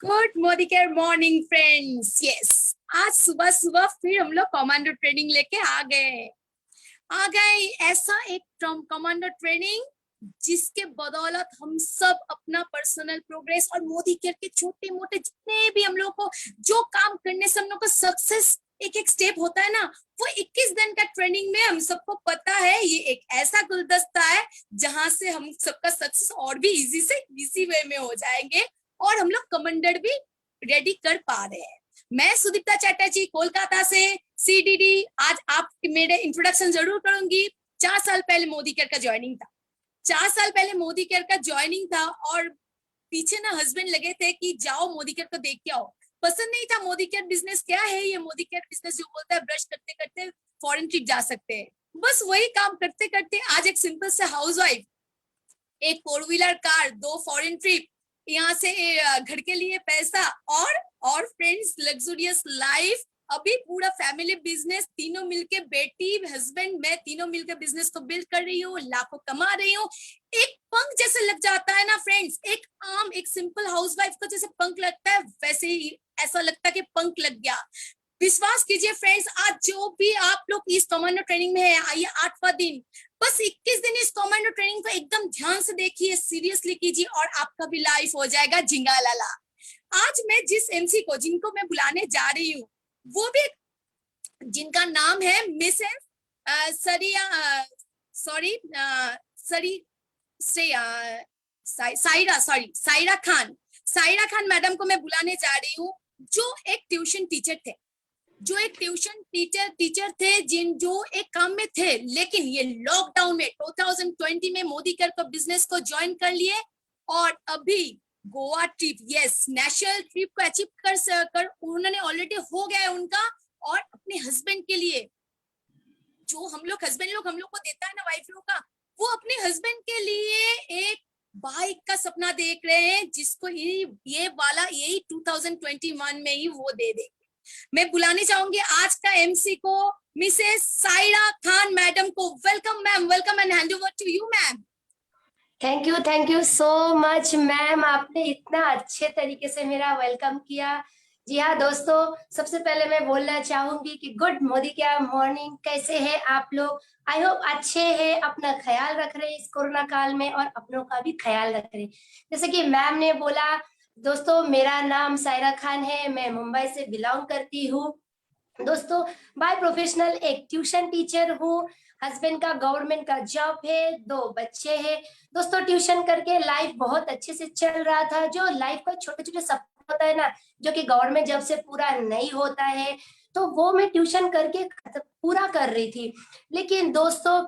Good Modi care morning friends. Yes, आज सुबह सुबह फिर हम लोग कमांडो ट्रेनिंग लेके आ गए। ऐसा एक कमांडो ट्रेनिंग जिसके बदौलत हम सब अपना पर्सनल प्रोग्रेस और मोदी केयर के छोटे मोटे जितने भी हम लोग को जो काम करने से हम लोग को सक्सेस एक एक स्टेप होता है ना, वो 21 दिन का ट्रेनिंग में हम सबको पता है ये एक ऐसा गुलदस्ता है जहां से हम सबका सक्सेस और भी इजी से इजी वे में हो जाएंगे और हम लोग कमांडर भी रेडी कर पा रहे हैं। मैं सुदीप्ता चैटर्जी कोलकाता से सीडीडी। आज आप मेरे इंट्रोडक्शन जरूर करूंगी। 4 साल पहले मोदी केयर का ज्वाइनिंग था। 4 साल पहले मोदी केयर का ज्वाइनिंग था और पीछे ना हस्बैंड लगे थे कि जाओ मोदी केयर को देख के आओ। पसंद नहीं था मोदी केयर बिजनेस क्या है, ये मोदी केयर बिजनेस जो बोलता है ब्रश करते करते फॉरेन ट्रिप जा सकते हैं। बस वही काम करते करते आज एक सिंपल से हाउसवाइफ, एक 4 व्हीलर कार, 2 फॉरेन ट्रिप, यहाँ से घर के लिए पैसा और फ्रेंड्स लग्जूरियस लाइफ। अभी पूरा फैमिली बिजनेस, तीनों मिलके, बेटी हस्बैंड मैं तीनों मिलकर बिजनेस को बिल्ड कर रही हूँ, लाखों कमा रही हूँ। एक पंख जैसे लग जाता है ना फ्रेंड्स, एक सिंपल हाउसवाइफ को जैसे पंख लगता है वैसे ही ऐसा लगता है कि पंख लग गया। विश्वास कीजिए फ्रेंड्स, आज जो भी आप लोग इस कमांडो ट्रेनिंग में है, आइए 8वां दिन, बस 21 दिन इस कमांडो ट्रेनिंग को एकदम ध्यान से देखिए, सीरियसली कीजिए और आपका भी लाइफ हो जाएगा झिंगालाला। आज मैं जिनको मैं बुलाने जा रही हूँ वो भी, जिनका नाम है मिसेस सरिया सॉरी सरी सायरा खान। सायरा खान मैडम को मैं बुलाने जा रही हूँ, जो एक ट्यूशन टीचर थे जो एक काम में थे, लेकिन ये लॉकडाउन में 2020 में मोदी केयर को बिजनेस को ज्वाइन कर लिए और अभी Goa trip, yes national trip को अचीव कर उन्होंने ऑलरेडी हो गया है उनका। और अपने हस्बैंड के लिए जो हस्बैंड लोग हम लोग को देता है ना वाइफ लोग का, वो अपने हस्बैंड के लिए एक बाइक का सपना देख रहे हैं जिसको यही 2021 में ही वो दे देंगे। मैं बुलाने चाहूंगी आज का एमसी को, मिसेस सायरा खान मैडम को। Welcome ma'am, welcome and hand over to you ma'am. Thank you so much ma'am, आपने इतना अच्छे तरीके से मेरा वेलकम किया। जी हाँ दोस्तों, सबसे पहले मैं बोलना चाहूंगी कि गुड मोदी क्या मॉर्निंग, कैसे हैं आप लोग? आई होप अच्छे हैं, अपना ख्याल रख रहे हैं इस कोरोना काल में और अपनों का भी ख्याल रख रहे हैं। जैसे कि मैम ने बोला, दोस्तों मेरा नाम सायरा खान है, मैं मुंबई से बिलोंग करती हूँ। दोस्तों बाय प्रोफेशनल एक ट्यूशन टीचर हूँ। हस्बैंड का गवर्नमेंट का जॉब है, 2 बच्चे हैं। दोस्तों ट्यूशन करके लाइफ बहुत अच्छे से चल रहा था। जो लाइफ का छोटे छोटे सपना होता है ना, जो कि गवर्नमेंट जॉब से पूरा नहीं होता है, तो वो मैं ट्यूशन करके पूरा कर रही थी। लेकिन दोस्तों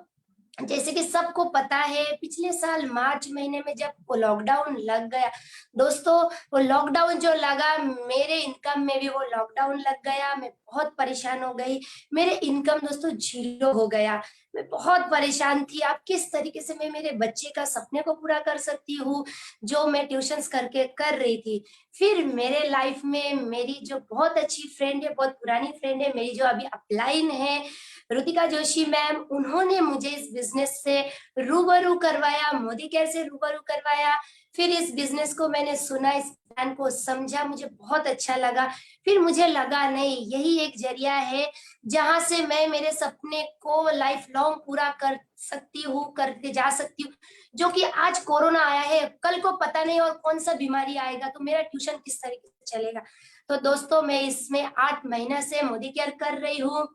जैसे कि सबको पता है, पिछले साल मार्च महीने में जब वो लॉकडाउन लग गया, दोस्तों वो लॉकडाउन जो लगा, मेरे इनकम में भी वो लॉकडाउन लग गया। मैं बहुत परेशान हो गई, मेरे इनकम दोस्तों 0 हो गया। मैं बहुत परेशान थी, आप किस तरीके से मैं मेरे बच्चे का सपने को पूरा कर सकती हूँ जो मैं ट्यूशंस करके कर रही थी। फिर मेरे लाइफ में मेरी जो बहुत अच्छी फ्रेंड है, बहुत पुरानी फ्रेंड है मेरी, जो अभी अपलाइन है, रुतिका जोशी मैम, उन्होंने मुझे इस बिजनेस से रूबरू करवाया, मोदी केयर से रूबरू करवाया। फिर इस बिजनेस को मैंने सुना, इस प्लान को समझा, मुझे बहुत अच्छा लगा। फिर मुझे लगा नहीं, यही एक जरिया है जहां से मैं मेरे सपने को लाइफ लॉन्ग पूरा कर सकती हूँ, करते जा सकती हूँ। जो कि आज कोरोना आया है, कल को पता नहीं और कौन सा बीमारी आएगा, तो मेरा ट्यूशन किस तरीके से चलेगा। तो दोस्तों मैं इसमें 8 महीना से मोदी केयर कर रही हूँ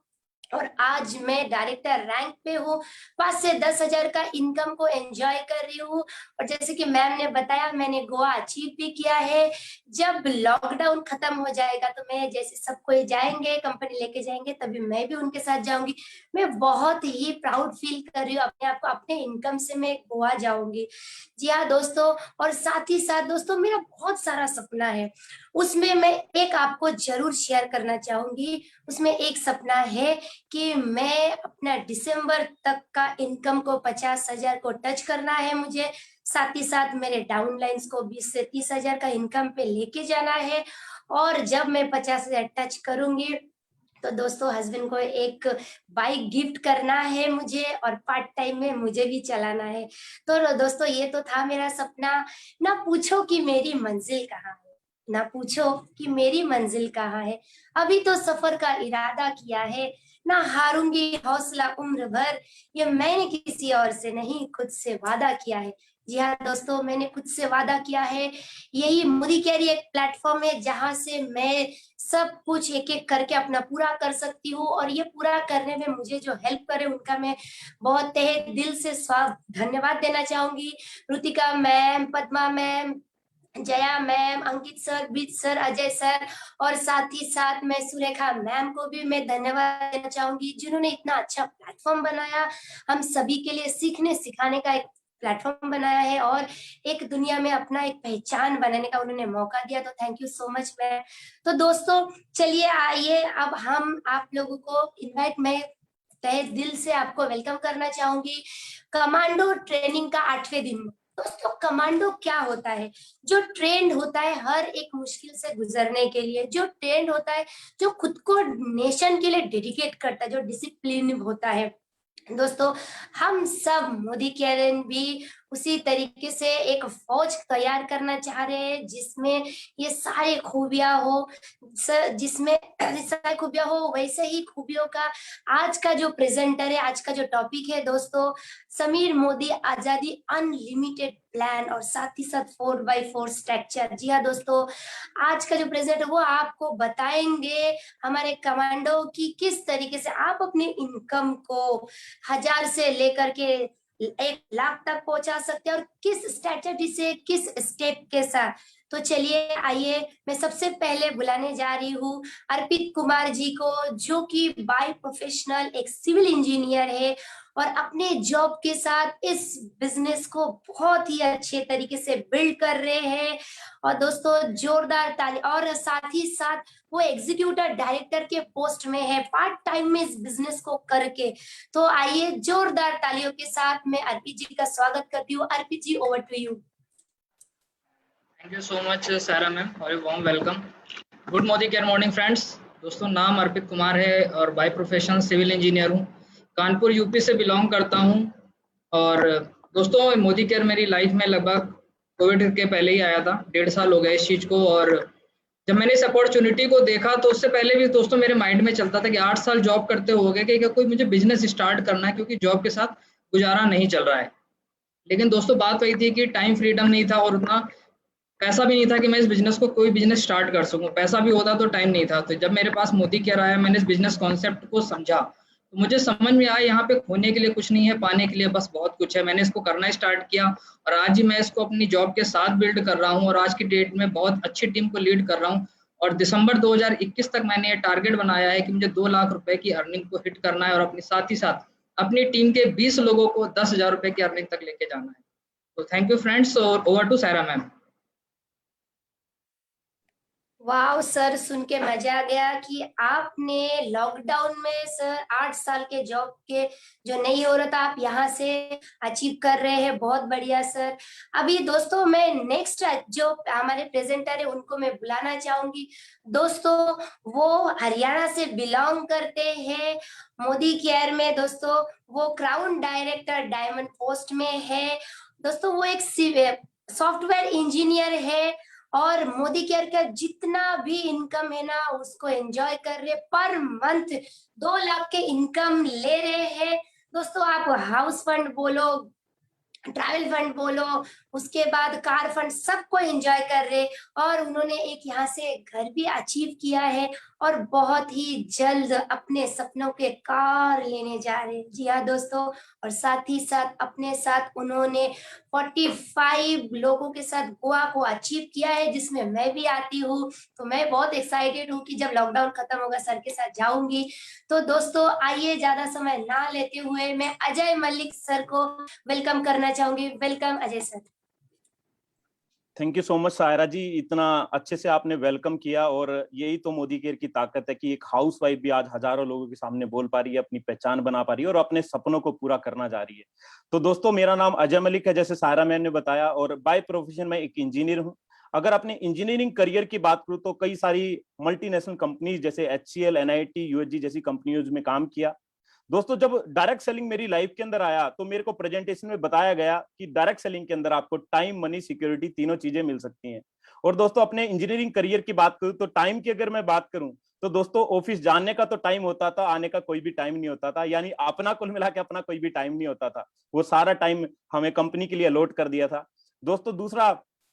और आज मैं डायरेक्टर रैंक पे हूँ। 5 से 10 हजार का इनकम को एंजॉय कर रही हूँ। और जैसे कि मैम ने बताया, मैंने गोवा अचीव भी किया है। जब लॉकडाउन खत्म हो जाएगा तो मैं, जैसे सब कोई जाएंगे, कंपनी लेके जाएंगे, तभी मैं भी उनके साथ जाऊंगी। मैं बहुत ही प्राउड फील कर रही हूँ अपने आप को, अपने इनकम से मैं गोवा जाऊंगी। जी हाँ दोस्तों, और साथ ही साथ दोस्तों मेरा बहुत सारा सपना है, उसमें मैं एक आपको जरूर शेयर करना चाहूंगी। उसमें एक सपना है कि मैं अपना दिसंबर तक का इनकम को 50,000 को टच करना है मुझे। साथ ही साथ मेरे डाउनलाइंस को 20 से 30 हजार का इनकम पे लेके जाना है। और जब मैं 50,000 टच करूंगी तो दोस्तों हस्बैंड को एक बाइक गिफ्ट करना है मुझे, और पार्ट टाइम में मुझे भी चलाना है। तो दोस्तों ये तो था मेरा सपना। ना पूछो कि मेरी मंजिल कहाँ है, ना पूछो कि मेरी मंजिल कहाँ है, अभी तो सफर का इरादा किया है, ना हारूंगी हौसला उम्र भर, ये मैंने किसी और से नहीं खुद से वादा किया है। जी हाँ दोस्तों, मैंने खुद से वादा किया है। यही मोदी कैरी एक प्लेटफॉर्म है जहां से मैं सब कुछ एक एक करके अपना पूरा कर सकती हूँ, और ये पूरा करने में मुझे जो हेल्प करे उनका मैं बहुत तहे दिल से धन्यवाद देना चाहूंगी। Rutika ma'am, Padma ma'am, Jaya ma'am, Ankit sir, Brij sir, Ajay sir, और साथ ही साथ मैं सुरेखा मैम को भी मैं धन्यवाद देना चाहूंगी, जिन्होंने इतना अच्छा प्लेटफॉर्म बनाया, हम सभी के लिए सीखने सिखाने का एक प्लेटफॉर्म बनाया है, और एक दुनिया में अपना एक पहचान बनाने का उन्होंने मौका दिया। तो thank you so much ma'am. तो दोस्तों चलिए आइए, अब हम आप लोगों को इनवाइट, मैं तहे दिल से आपको वेलकम करना चाहूंगी कमांडो ट्रेनिंग का 8वें दिन में। दोस्तों कमांडो क्या होता है? जो ट्रेंड होता है हर एक मुश्किल से गुजरने के लिए, जो ट्रेंड होता है, जो खुद को नेशन के लिए डेडिकेट करता है, जो डिसिप्लिन होता है। दोस्तों हम सब मोदी केयरन भी उसी तरीके से एक फौज तैयार करना चाह रहे हैं जिसमें ये सारी खूबियां हो, जिसमें सारी खूबियां हो, वैसे ही खूबियों का आज का जो प्रेजेंटर है, आज का जो टॉपिक है दोस्तों, समीर मोदी आजादी अनलिमिटेड प्लान, और साथ ही साथ 4x4 स्ट्रक्चर। जी हाँ दोस्तों, आज का जो प्रेजेंटर वो आपको बताएंगे हमारे कमांडो की किस तरीके से आप अपने इनकम को 1000 से लेकर के 1 लाख तक पहुंचा सकते हैं, और किस स्ट्रेटजी से, किस स्टेप के साथ। तो चलिए आइए, मैं सबसे पहले बुलाने जा रही हूँ अर्पित कुमार जी को, जो कि बाय प्रोफेशनल एक सिविल इंजीनियर है और अपने जॉब के साथ इस बिजनेस को बहुत ही अच्छे तरीके से बिल्ड कर रहे हैं। और दोस्तों जोरदार ताली, और साथ ही साथ वो एग्जीक्यूटिव डायरेक्टर के पोस्ट में है पार्ट टाइम में इस बिजनेस को करके। तो आइए जोरदार तालियों के साथ मैं अर्पित जी का स्वागत करती हूँ। Arpit ji, over to you. Thank you so much Sara ma'am और warm welcome. Good Modi care morning friends. दोस्तों नाम अर्पित कुमार है और बाय प्रोफेशन सिविल इंजीनियर हूँ। कानपुर यूपी से बिलोंग करता हूँ। और दोस्तों मोदी केयर मेरी लाइफ में लगभग कोविड के पहले ही आया था। 1.5 साल हो गए इस चीज़ को। और जब मैंने इस अपॉर्चुनिटी को देखा तो उससे पहले भी दोस्तों मेरे माइंड में चलता था कि 8 साल जॉब करते हो गए कि कोई मुझे बिजनेस स्टार्ट करना है, क्योंकि जॉब के साथ गुजारा नहीं चल रहा है। लेकिन दोस्तों बात वही थी कि टाइम फ्रीडम नहीं था और उतना पैसा भी नहीं था कि मैं इस बिजनेस को कोई बिजनेस स्टार्ट कर सकूं। पैसा भी होता तो टाइम नहीं था। तो जब मेरे पास मोदी केयर आया, मैंने इस बिजनेस कॉन्सेप्ट को समझा, तो मुझे समझ में आया यहाँ पे खोने के लिए कुछ नहीं है, पाने के लिए बस बहुत कुछ है। मैंने इसको करना स्टार्ट किया और आज ही मैं इसको अपनी जॉब के साथ बिल्ड कर रहा हूँ और आज की डेट में बहुत अच्छी टीम को लीड कर रहा हूँ। और दिसंबर 2021 तक मैंने ये टारगेट बनाया है कि मुझे 2 लाख रुपए की अर्निंग को हिट करना है और अपने साथ ही साथ अपनी टीम के 20 लोगों को 10,000 रुपए की अर्निंग तक लेके जाना है। तो थैंक यू फ्रेंड्स, और ओवर टू सायरा मैम। वाह सर, सुन के मजा आ गया कि आपने लॉकडाउन में सर 8 साल के जॉब के जो नहीं हो रहा था आप यहाँ से अचीव कर रहे हैं। बहुत बढ़िया सर। अभी दोस्तों मैं नेक्स्ट जो हमारे प्रेजेंटर है उनको मैं बुलाना चाहूंगी। दोस्तों वो हरियाणा से बिलोंग करते हैं। मोदी केयर में दोस्तों वो क्राउन डायरेक्टर डायमंड पोस्ट में है। दोस्तों वो एक सॉफ्टवेयर इंजीनियर है और मोदी केयर का जितना भी इनकम है ना उसको एंजॉय कर रहे, पर मंथ 2 लाख के इनकम ले रहे हैं। दोस्तों आप हाउस फंड बोलो, ट्रैवल फंड बोलो, उसके बाद कार फंड, सबको एंजॉय कर रहे, और उन्होंने एक यहाँ से घर भी अचीव किया है और बहुत ही जल्द अपने सपनों के कार लेने जा रहे। जी हाँ दोस्तों, और साथ ही साथ अपने साथ उन्होंने 45 लोगों के साथ गोवा को अचीव किया है, जिसमें मैं भी आती हूँ। तो मैं बहुत एक्साइटेड हूँ कि जब लॉकडाउन खत्म होगा सर के साथ जाऊंगी। तो दोस्तों आइए ज्यादा समय ना लेते हुए मैं अजय मलिक सर को वेलकम करना चाहूंगी। Welcome Ajay sir. Thank you so much Saira ji, इतना अच्छे से आपने वेलकम किया। और यही तो मोदी केयर की ताकत है कि एक हाउसवाइफ भी आज हजारों लोगों के सामने बोल पा रही है, अपनी पहचान बना पा रही है और अपने सपनों को पूरा करना जा रही है। तो दोस्तों मेरा नाम अजय मलिक है, जैसे सायरा मैम ने बताया, और बाय प्रोफेशन मैं एक इंजीनियर हूँ। अगर अपने इंजीनियरिंग करियर की बात करूँ तो कई सारी मल्टीनेशनल कंपनीज जैसे HCL, NIT, USG जैसी कंपनियों में काम किया। दोस्तों जब डायरेक्ट सेलिंग मेरी लाइफ के अंदर आया तो मेरे को प्रेजेंटेशन में बताया गया कि डायरेक्ट सेलिंग के अंदर आपको टाइम, मनी, सिक्योरिटी तीनों चीजें मिल सकती हैं। और दोस्तों अपने इंजीनियरिंग करियर की बात करूं तो टाइम की अगर मैं बात करूं तो दोस्तों ऑफिस जाने का तो टाइम होता था, आने का कोई भी टाइम नहीं होता था, यानी अपना कुल मिला के अपना कोई भी टाइम नहीं होता था। वो सारा टाइम हमें कंपनी के लिए अलॉट कर दिया था। दोस्तों दूसरा,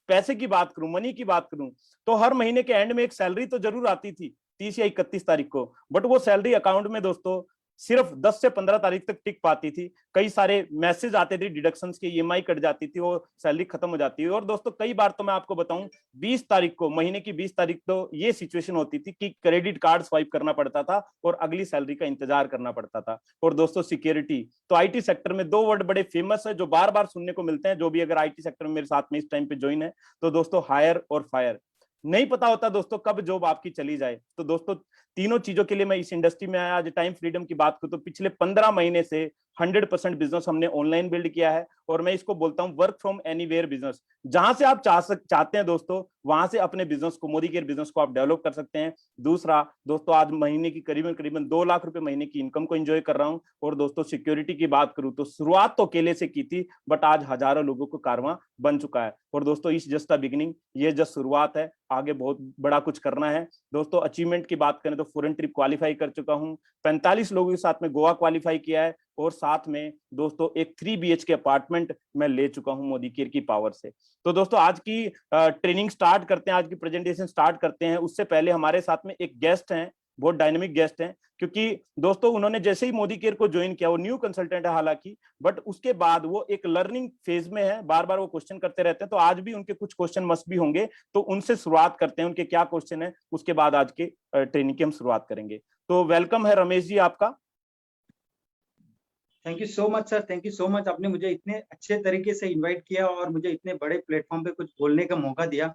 पैसे की बात करूं, मनी की बात करूं तो हर महीने के एंड में एक सैलरी तो जरूर आती थी 30 या 31 तारीख को, बट वो सैलरी अकाउंट में दोस्तों सिर्फ 10 से 15 तारीख तक टिक पाती थी। कई सारे मैसेज आते थे डिडक्शंस के, ईएमआई कट जाती थी, वो सैलरी खत्म हो जाती है। और दोस्तों कई बार तो मैं आपको बताऊं 20 तारीख को, महीने की 20 तारीख तो ये सिचुएशन होती थी कि क्रेडिट कार्ड स्वाइप करना पड़ता था और अगली सैलरी का इंतजार करना पड़ता था। और दोस्तों सिक्योरिटी, तो आईटी सेक्टर में दो वर्ड बड़े फेमस है जो बार बार सुनने को मिलते हैं, जो भी अगर आईटी सेक्टर में मेरे साथ में इस टाइम पे ज्वाइन है तो दोस्तों हायर और फायर। नहीं पता होता दोस्तों कब जॉब आपकी चली जाए। तो दोस्तों तीनों चीजों के लिए मैं इस इंडस्ट्री में आया। आज टाइम फ्रीडम की बात करूं तो पिछले 15 महीने से 100% बिजनेस हमने ऑनलाइन बिल्ड किया है, और मैं इसको बोलता हूं वर्क फ्रॉम एनीवेयर बिजनेस। जहां से आप चाहते हैं दोस्तों वहां से अपने बिजनेस को, मोदी केयर बिजनेस को आप डेवलप कर सकते हैं। दूसरा दोस्तों, आज महीने की करीबन 2 लाख रुपए महीने की इनकम को एंजॉय कर रहा हूं। और दोस्तों सिक्योरिटी की बात करूं तो शुरुआत तो अकेले से की थी, बट आज हजारों लोगों को कारवां बन चुका है। और दोस्तों इस जस्ट अ बिगिनिंग, ये जस्ट शुरुआत है, आगे बहुत बड़ा कुछ करना है। दोस्तों अचीवमेंट की बात करें तो फॉरेन ट्रिप क्वालिफाई कर चुका हूं, 45 लोगों के साथ में गोवा क्वालिफाई किया है, और साथ में दोस्तों एक 3 BHK अपार्टमेंट मैं ले चुका हूं मोदी केयर की पावर से। तो दोस्तों आज की ट्रेनिंग स्टार्ट करते हैं, आज की प्रेजेंटेशन स्टार्ट करते हैं। उससे पहले हमारे साथ में एक गेस्ट हैं, बहुत डायनेमिक गेस्ट हैं, क्योंकि दोस्तों उन्होंने जैसे ही मोदी केयर को ज्वाइन किया, वो न्यू कंसल्टेंट है हालांकि, बट उसके बाद वो एक लर्निंग फेज में है, बार बार वो क्वेश्चन करते रहते हैं। तो आज भी उनके कुछ क्वेश्चन मस्ट भी होंगे, तो उनसे शुरुआत करते हैं, उनके क्या क्वेश्चन है, उसके बाद आज के ट्रेनिंग की हम शुरुआत करेंगे। तो वेलकम है रमेश जी आपका। Thank you so much sir, thank you so much. आपने मुझे इतने अच्छे तरीके से इनवाइट किया और मुझे इतने बड़े प्लेटफॉर्म पे कुछ बोलने का मौका दिया।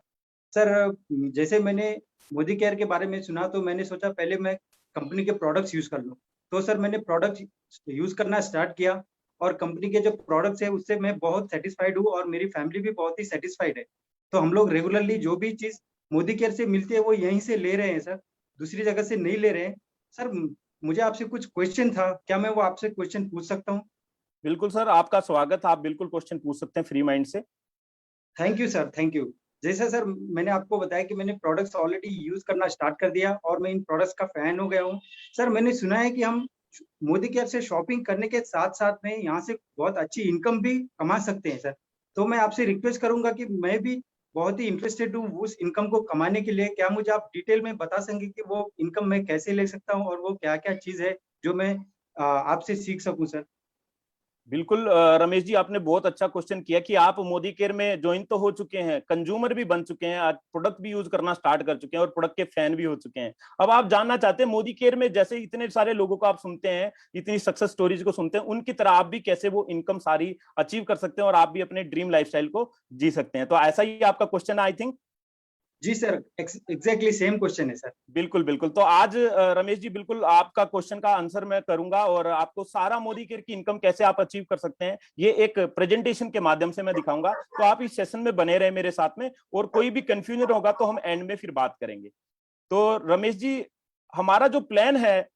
सर जैसे मैंने मोदी केयर के बारे में सुना तो मैंने सोचा पहले मैं कंपनी के प्रोडक्ट्स यूज कर लूँ। तो सर मैंने प्रोडक्ट्स यूज करना स्टार्ट किया और कंपनी के जो प्रोडक्ट्स है उससे मैं बहुत सेटिस्फाइड हूँ और मेरी फैमिली भी बहुत ही सेटिस्फाइड है। तो हम लोग रेगुलरली जो भी चीज़ मोदी केयर से मिलती है वो यहीं से ले रहे हैं सर, दूसरी जगह से नहीं ले रहे हैं। सर मुझे आपसे कुछ क्वेश्चन था, क्या मैं वो आपसे क्वेश्चन पूछ सकता हूँ? बिल्कुल सर, आपका स्वागत, आप बिल्कुल क्वेश्चन पूछ सकते हैं फ्री माइंड से। Thank you sir, thank you. जैसे सर मैंने आपको बताया कि मैंने प्रोडक्ट्स ऑलरेडी यूज करना स्टार्ट कर दिया और मैं इन प्रोडक्ट्स का फैन हो गया हूँ। सर मैंने सुना है कि हम मोदी केयर से शॉपिंग करने के साथ साथ में यहाँ से बहुत अच्छी इनकम भी कमा सकते हैं सर। तो मैं आपसे रिक्वेस्ट करूंगा कि मैं भी बहुत ही इंटरेस्टेड हूँ उस इनकम को कमाने के लिए। क्या मुझे आप डिटेल में बता सकेंगे कि वो इनकम मैं कैसे ले सकता हूँ और वो क्या क्या चीज़ है जो मैं आपसे सीख सकूँ सर? बिल्कुल रमेश जी, आपने बहुत अच्छा क्वेश्चन किया कि आप मोदी केयर में ज्वाइन तो हो चुके हैं, कंज्यूमर भी बन चुके हैं, आज प्रोडक्ट भी यूज करना स्टार्ट कर चुके हैं और प्रोडक्ट के फैन भी हो चुके हैं। अब आप जानना चाहते हैं मोदी केयर में जैसे इतने सारे लोगों को आप सुनते हैं, इतनी सक्सेस स्टोरीज को सुनते हैं, उनकी तरह आप भी कैसे वो इनकम सारी अचीव कर सकते हैं और आप भी अपने ड्रीम लाइफस्टाइल को जी सकते हैं। तो ऐसा ही आपका क्वेश्चन है आई थिंक। जी सर, एग्जैक्टली सेम क्वेश्चन है सर। बिल्कुल बिल्कुल, तो आज रमेश जी बिल्कुल आपका क्वेश्चन का आंसर मैं करूंगा और आपको सारा मोदी केयर की इनकम कैसे आप अचीव कर सकते हैं ये एक प्रेजेंटेशन के माध्यम से मैं दिखाऊंगा। तो आप इस सेशन में बने रहे मेरे साथ में, और कोई भी कंफ्यूजन होगा तो हम एंड में फिर बात करेंगे। तो रमेश जी, हमारा जो प्लान है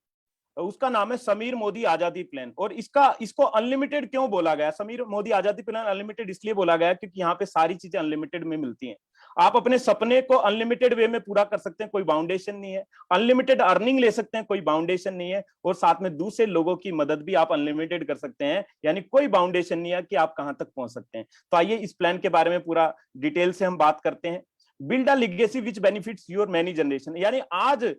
उसका नाम है समीर मोदी आजादी प्लान, और इसको अनलिमिटेड क्यों बोला गया? समीर मोदी आजादी प्लान अनलिमिटेड इसलिए बोला गया क्योंकि यहाँ पे सारी चीजें अनलिमिटेड में मिलती हैं। आप अपने सपने को अनलिमिटेड वे में पूरा कर सकते हैं, कोई बाउंडेशन नहीं है। अनलिमिटेड अर्निंग ले सकते हैं, कोई बाउंडेशन नहीं है। और साथ में दूसरे लोगों की मदद भी आप अनलिमिटेड कर सकते हैं, यानी कोई बाउंडेशन नहीं है कि आप कहां तक पहुंच सकते हैं। तो आइए इस प्लान के बारे में पूरा डिटेल से हम बात करते हैं। Build a legacy which benefits your many generation, यानी आज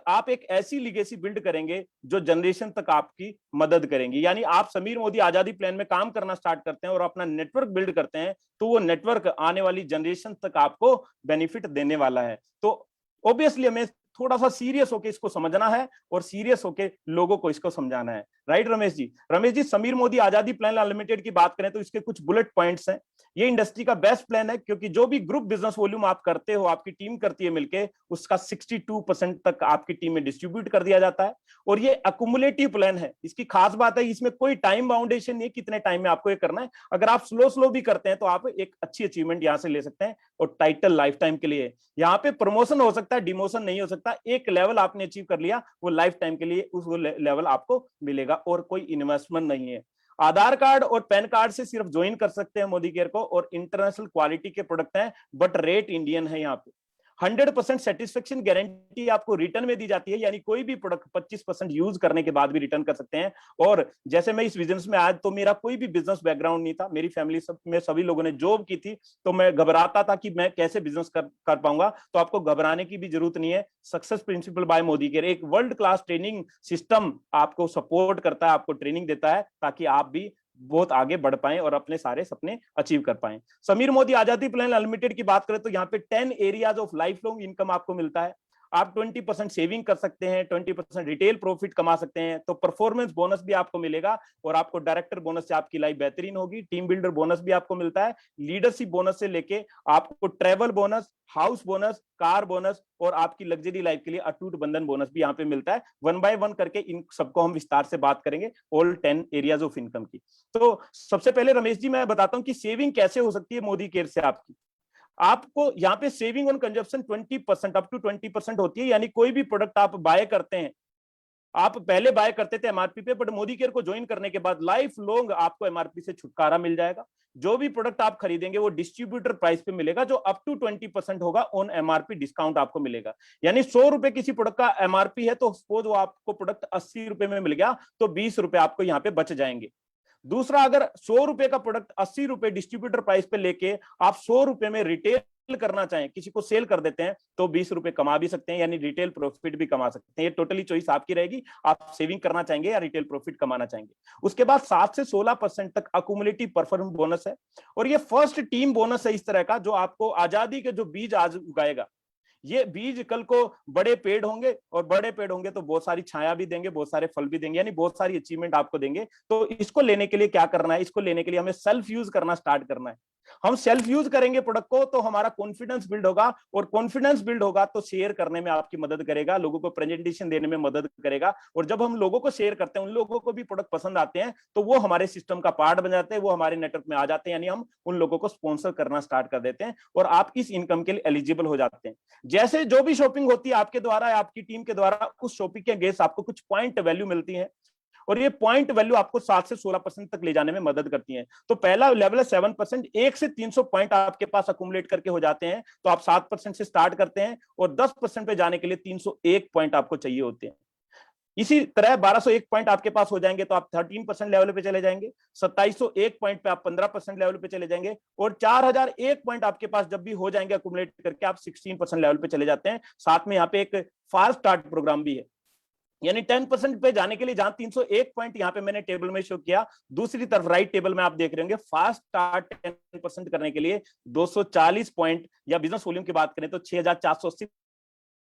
आप एक ऐसी लिगेसी बिल्ड करेंगे जो जनरेशन तक आपकी मदद करेंगी। यानी आप समीर मोदी आजादी प्लान में काम करना स्टार्ट करते हैं और अपना नेटवर्क बिल्ड करते हैं, तो वो नेटवर्क आने वाली जनरेशन तक आपको बेनिफिट देने वाला है। तो ऑब्वियसली हमें थोड़ा सा सीरियस होकर इसको समझना है और सीरियस होकर लोगों को इसको समझाना है। राइट रमेश जी? रमेश जी, समीर मोदी आजादी प्लान अनलिमिटेड की बात करें तो इसके कुछ बुलेट पॉइंट्स हैं। ये इंडस्ट्री का बेस्ट प्लान है क्योंकि जो भी ग्रुप बिजनेस वॉल्यूम आप करते हो, आपकी टीम करती है मिलके, उसका 62% तक आपकी टीम में डिस्ट्रीब्यूट कर दिया जाता है। और ये अकुमुलेटिव प्लान है। इसकी खास बात है इसमें कोई टाइम बाउंडेशन नहीं है कितने टाइम में आपको ये करना है। अगर आप स्लो भी करते हैं तो आप एक अच्छी अचीवमेंट यहां से ले सकते हैं, और टाइटल लाइफ टाइम के लिए। यहाँ पे प्रमोशन हो सकता है, डिमोशन नहीं हो सकता। एक लेवल आपने अचीव कर लिया, वो लाइफ टाइम के लिए उस लेवल आपको मिलेगा और कोई इन्वेस्टमेंट नहीं है। आधार कार्ड और पैन कार्ड से सिर्फ ज्वाइन कर सकते हैं मोदी केयर को, और इंटरनेशनल क्वालिटी के प्रोडक्ट हैं, बट रेट इंडियन है। यहाँ पे 100% सेटिस्फेक्शन गारंटी आपको रिटर्न में दी जाती है, यानी कोई भी प्रोडक्ट 25% यूज करने के बाद भी रिटर्न कर सकते हैं। और जैसे मैं इस बिजनेस में आज, तो मेरा कोई भी बिजनेस बैकग्राउंड नहीं था, मेरी फैमिली में सभी लोगों ने जॉब की थी, तो मैं घबराता था कि मैं कैसे बिजनेस कर पाऊंगा। तो आपको घबराने की भी जरूरत नहीं है। Success principal bye Modi care एक वर्ल्ड क्लास ट्रेनिंग सिस्टम आपको सपोर्ट करता है, आपको ट्रेनिंग देता है, ताकि आप भी बहुत आगे बढ़ पाएं और अपने सारे सपने अचीव कर पाएं। समीर मोदी आजादी प्लान अनलिमिटेड की बात करें तो यहाँ पे 10 areas of life long income आपको मिलता है। आप 20% सेविंग कर सकते हैं, 20% रिटेल प्रॉफिट कमा सकते हैं, तो परफॉर्मेंस बोनस भी आपको मिलेगा, और आपको डायरेक्टर बोनस से आपकी लाइफ बेहतरीन होगी। टीम बिल्डर बोनस भी आपको मिलता है, लीडरशिप बोनस से लेके आपको travel bonus, house bonus, car bonus, और आपकी लग्जरी लाइफ के लिए अटूट बंधन बोनस भी यहाँ पे मिलता है। 1 बाय 1 करके इन सबको हम विस्तार से बात करेंगे, ऑल 10 एरियाज ऑफ इनकम की। तो सबसे पहले रमेश जी मैं बताता हूँ कि सेविंग कैसे हो सकती है मोदी केयर से आपकी। आपको यहाँ पे saving on consumption 20% up to 20% होती है, यानी कोई भी प्रोडक्ट आप बाय करते हैं, आप पहले बाय करते थे एमआरपी पे, बट मोदी केयर को ज्वाइन करने के बाद लाइफ लॉन्ग आपको एमआरपी से छुटकारा मिल जाएगा। जो भी प्रोडक्ट आप खरीदेंगे वो डिस्ट्रीब्यूटर प्राइस पे मिलेगा, जो अप टू 20% होगा ऑन एमआरपी डिस्काउंट आपको मिलेगा। यानी 100 रुपए किसी प्रोडक्ट का एमआरपी है, तो सपोज वो आपको प्रोडक्ट 80 रुपए में मिल गया, तो 20 रुपए आपको यहाँ पे बच जाएंगे। दूसरा, अगर 100 रुपए का प्रोडक्ट 80 रुपए डिस्ट्रीब्यूटर प्राइस पे लेके आप 100 रुपए में रिटेल करना चाहें, किसी को सेल कर देते हैं, तो 20 रुपए कमा भी सकते हैं, यानी रिटेल प्रॉफिट भी कमा सकते हैं। ये टोटली चॉइस आपकी रहेगी, आप सेविंग करना चाहेंगे या रिटेल प्रॉफिट कमाना चाहेंगे। उसके बाद 7 से 16% तक अक्यूमुलेटिव परफॉर्मेंस बोनस है, और ये फर्स्ट टीम बोनस है इस तरह का, जो आपको आजादी के जो बीज आज उगाएगा, ये बीज कल को बड़े पेड़ होंगे, और बड़े पेड़ होंगे तो बहुत सारी छाया भी देंगे, बहुत सारे फल भी देंगे, यानी बहुत सारी अचीवमेंट आपको देंगे। तो इसको लेने के लिए क्या करना है, इसको लेने के लिए हमें सेल्फ यूज करना स्टार्ट करना है। हम सेल्फ यूज करेंगे प्रोडक्ट को, तो हमारा कॉन्फिडेंस बिल्ड होगा, और कॉन्फिडेंस बिल्ड होगा तो शेयर करने में आपकी मदद करेगा, लोगों को प्रेजेंटेशन देने में मदद करेगा। और जब हम लोगों को शेयर करते हैं, उन लोगों को भी प्रोडक्ट पसंद आते हैं, तो वो हमारे सिस्टम का पार्ट बन जाते हैं, वो हमारे नेटवर्क में आ जाते हैं, यानी हम उन लोगों को स्पॉन्सर करना स्टार्ट कर देते हैं, और आप इस इनकम के लिए एलिजिबल हो जाते हैं। जैसे जो भी शॉपिंग होती है आपके द्वारा, आपकी टीम के द्वारा, उस शॉपिंग के अगेंस्ट आपको कुछ पॉइंट वैल्यू मिलती है, और ये पॉइंट वैल्यू आपको 7 से 16% तक ले जाने में मदद करती है। तो पहला लेवल है 7%, 1 से 300 पॉइंट आपके पास अकुमुलेट करके हो जाते हैं, तो आप 7% से स्टार्ट करते हैं, और 10% पे जाने के लिए 301 पॉइंट आपको चाहिए होते हैं। इसी तरह 1201 पॉइंट आपके पास हो जाएंगे तो आप 13% लेवल पे चले जाएंगे, 2701 पॉइंट पे आप 15% लेवल पे चले जाएंगे, और 4001 पॉइंट आपके पास जब भी हो जाएंगे अकुमुलेट करके, आप 16% लेवल पे चले जाते हैं। साथ में यहाँ पे एक फास्ट स्टार्ट प्रोग्राम भी है, यानी 10% पे जाने के लिए, जहां 301 पॉइंट यहाँ पे मैंने टेबल में शो किया, दूसरी तरफ राइट टेबल में आप देख रहे होंगे फास्ट स्टार्ट 10% करने के लिए 240 पॉइंट, या बिजनेस वॉल्यूम की बात करें तो 6480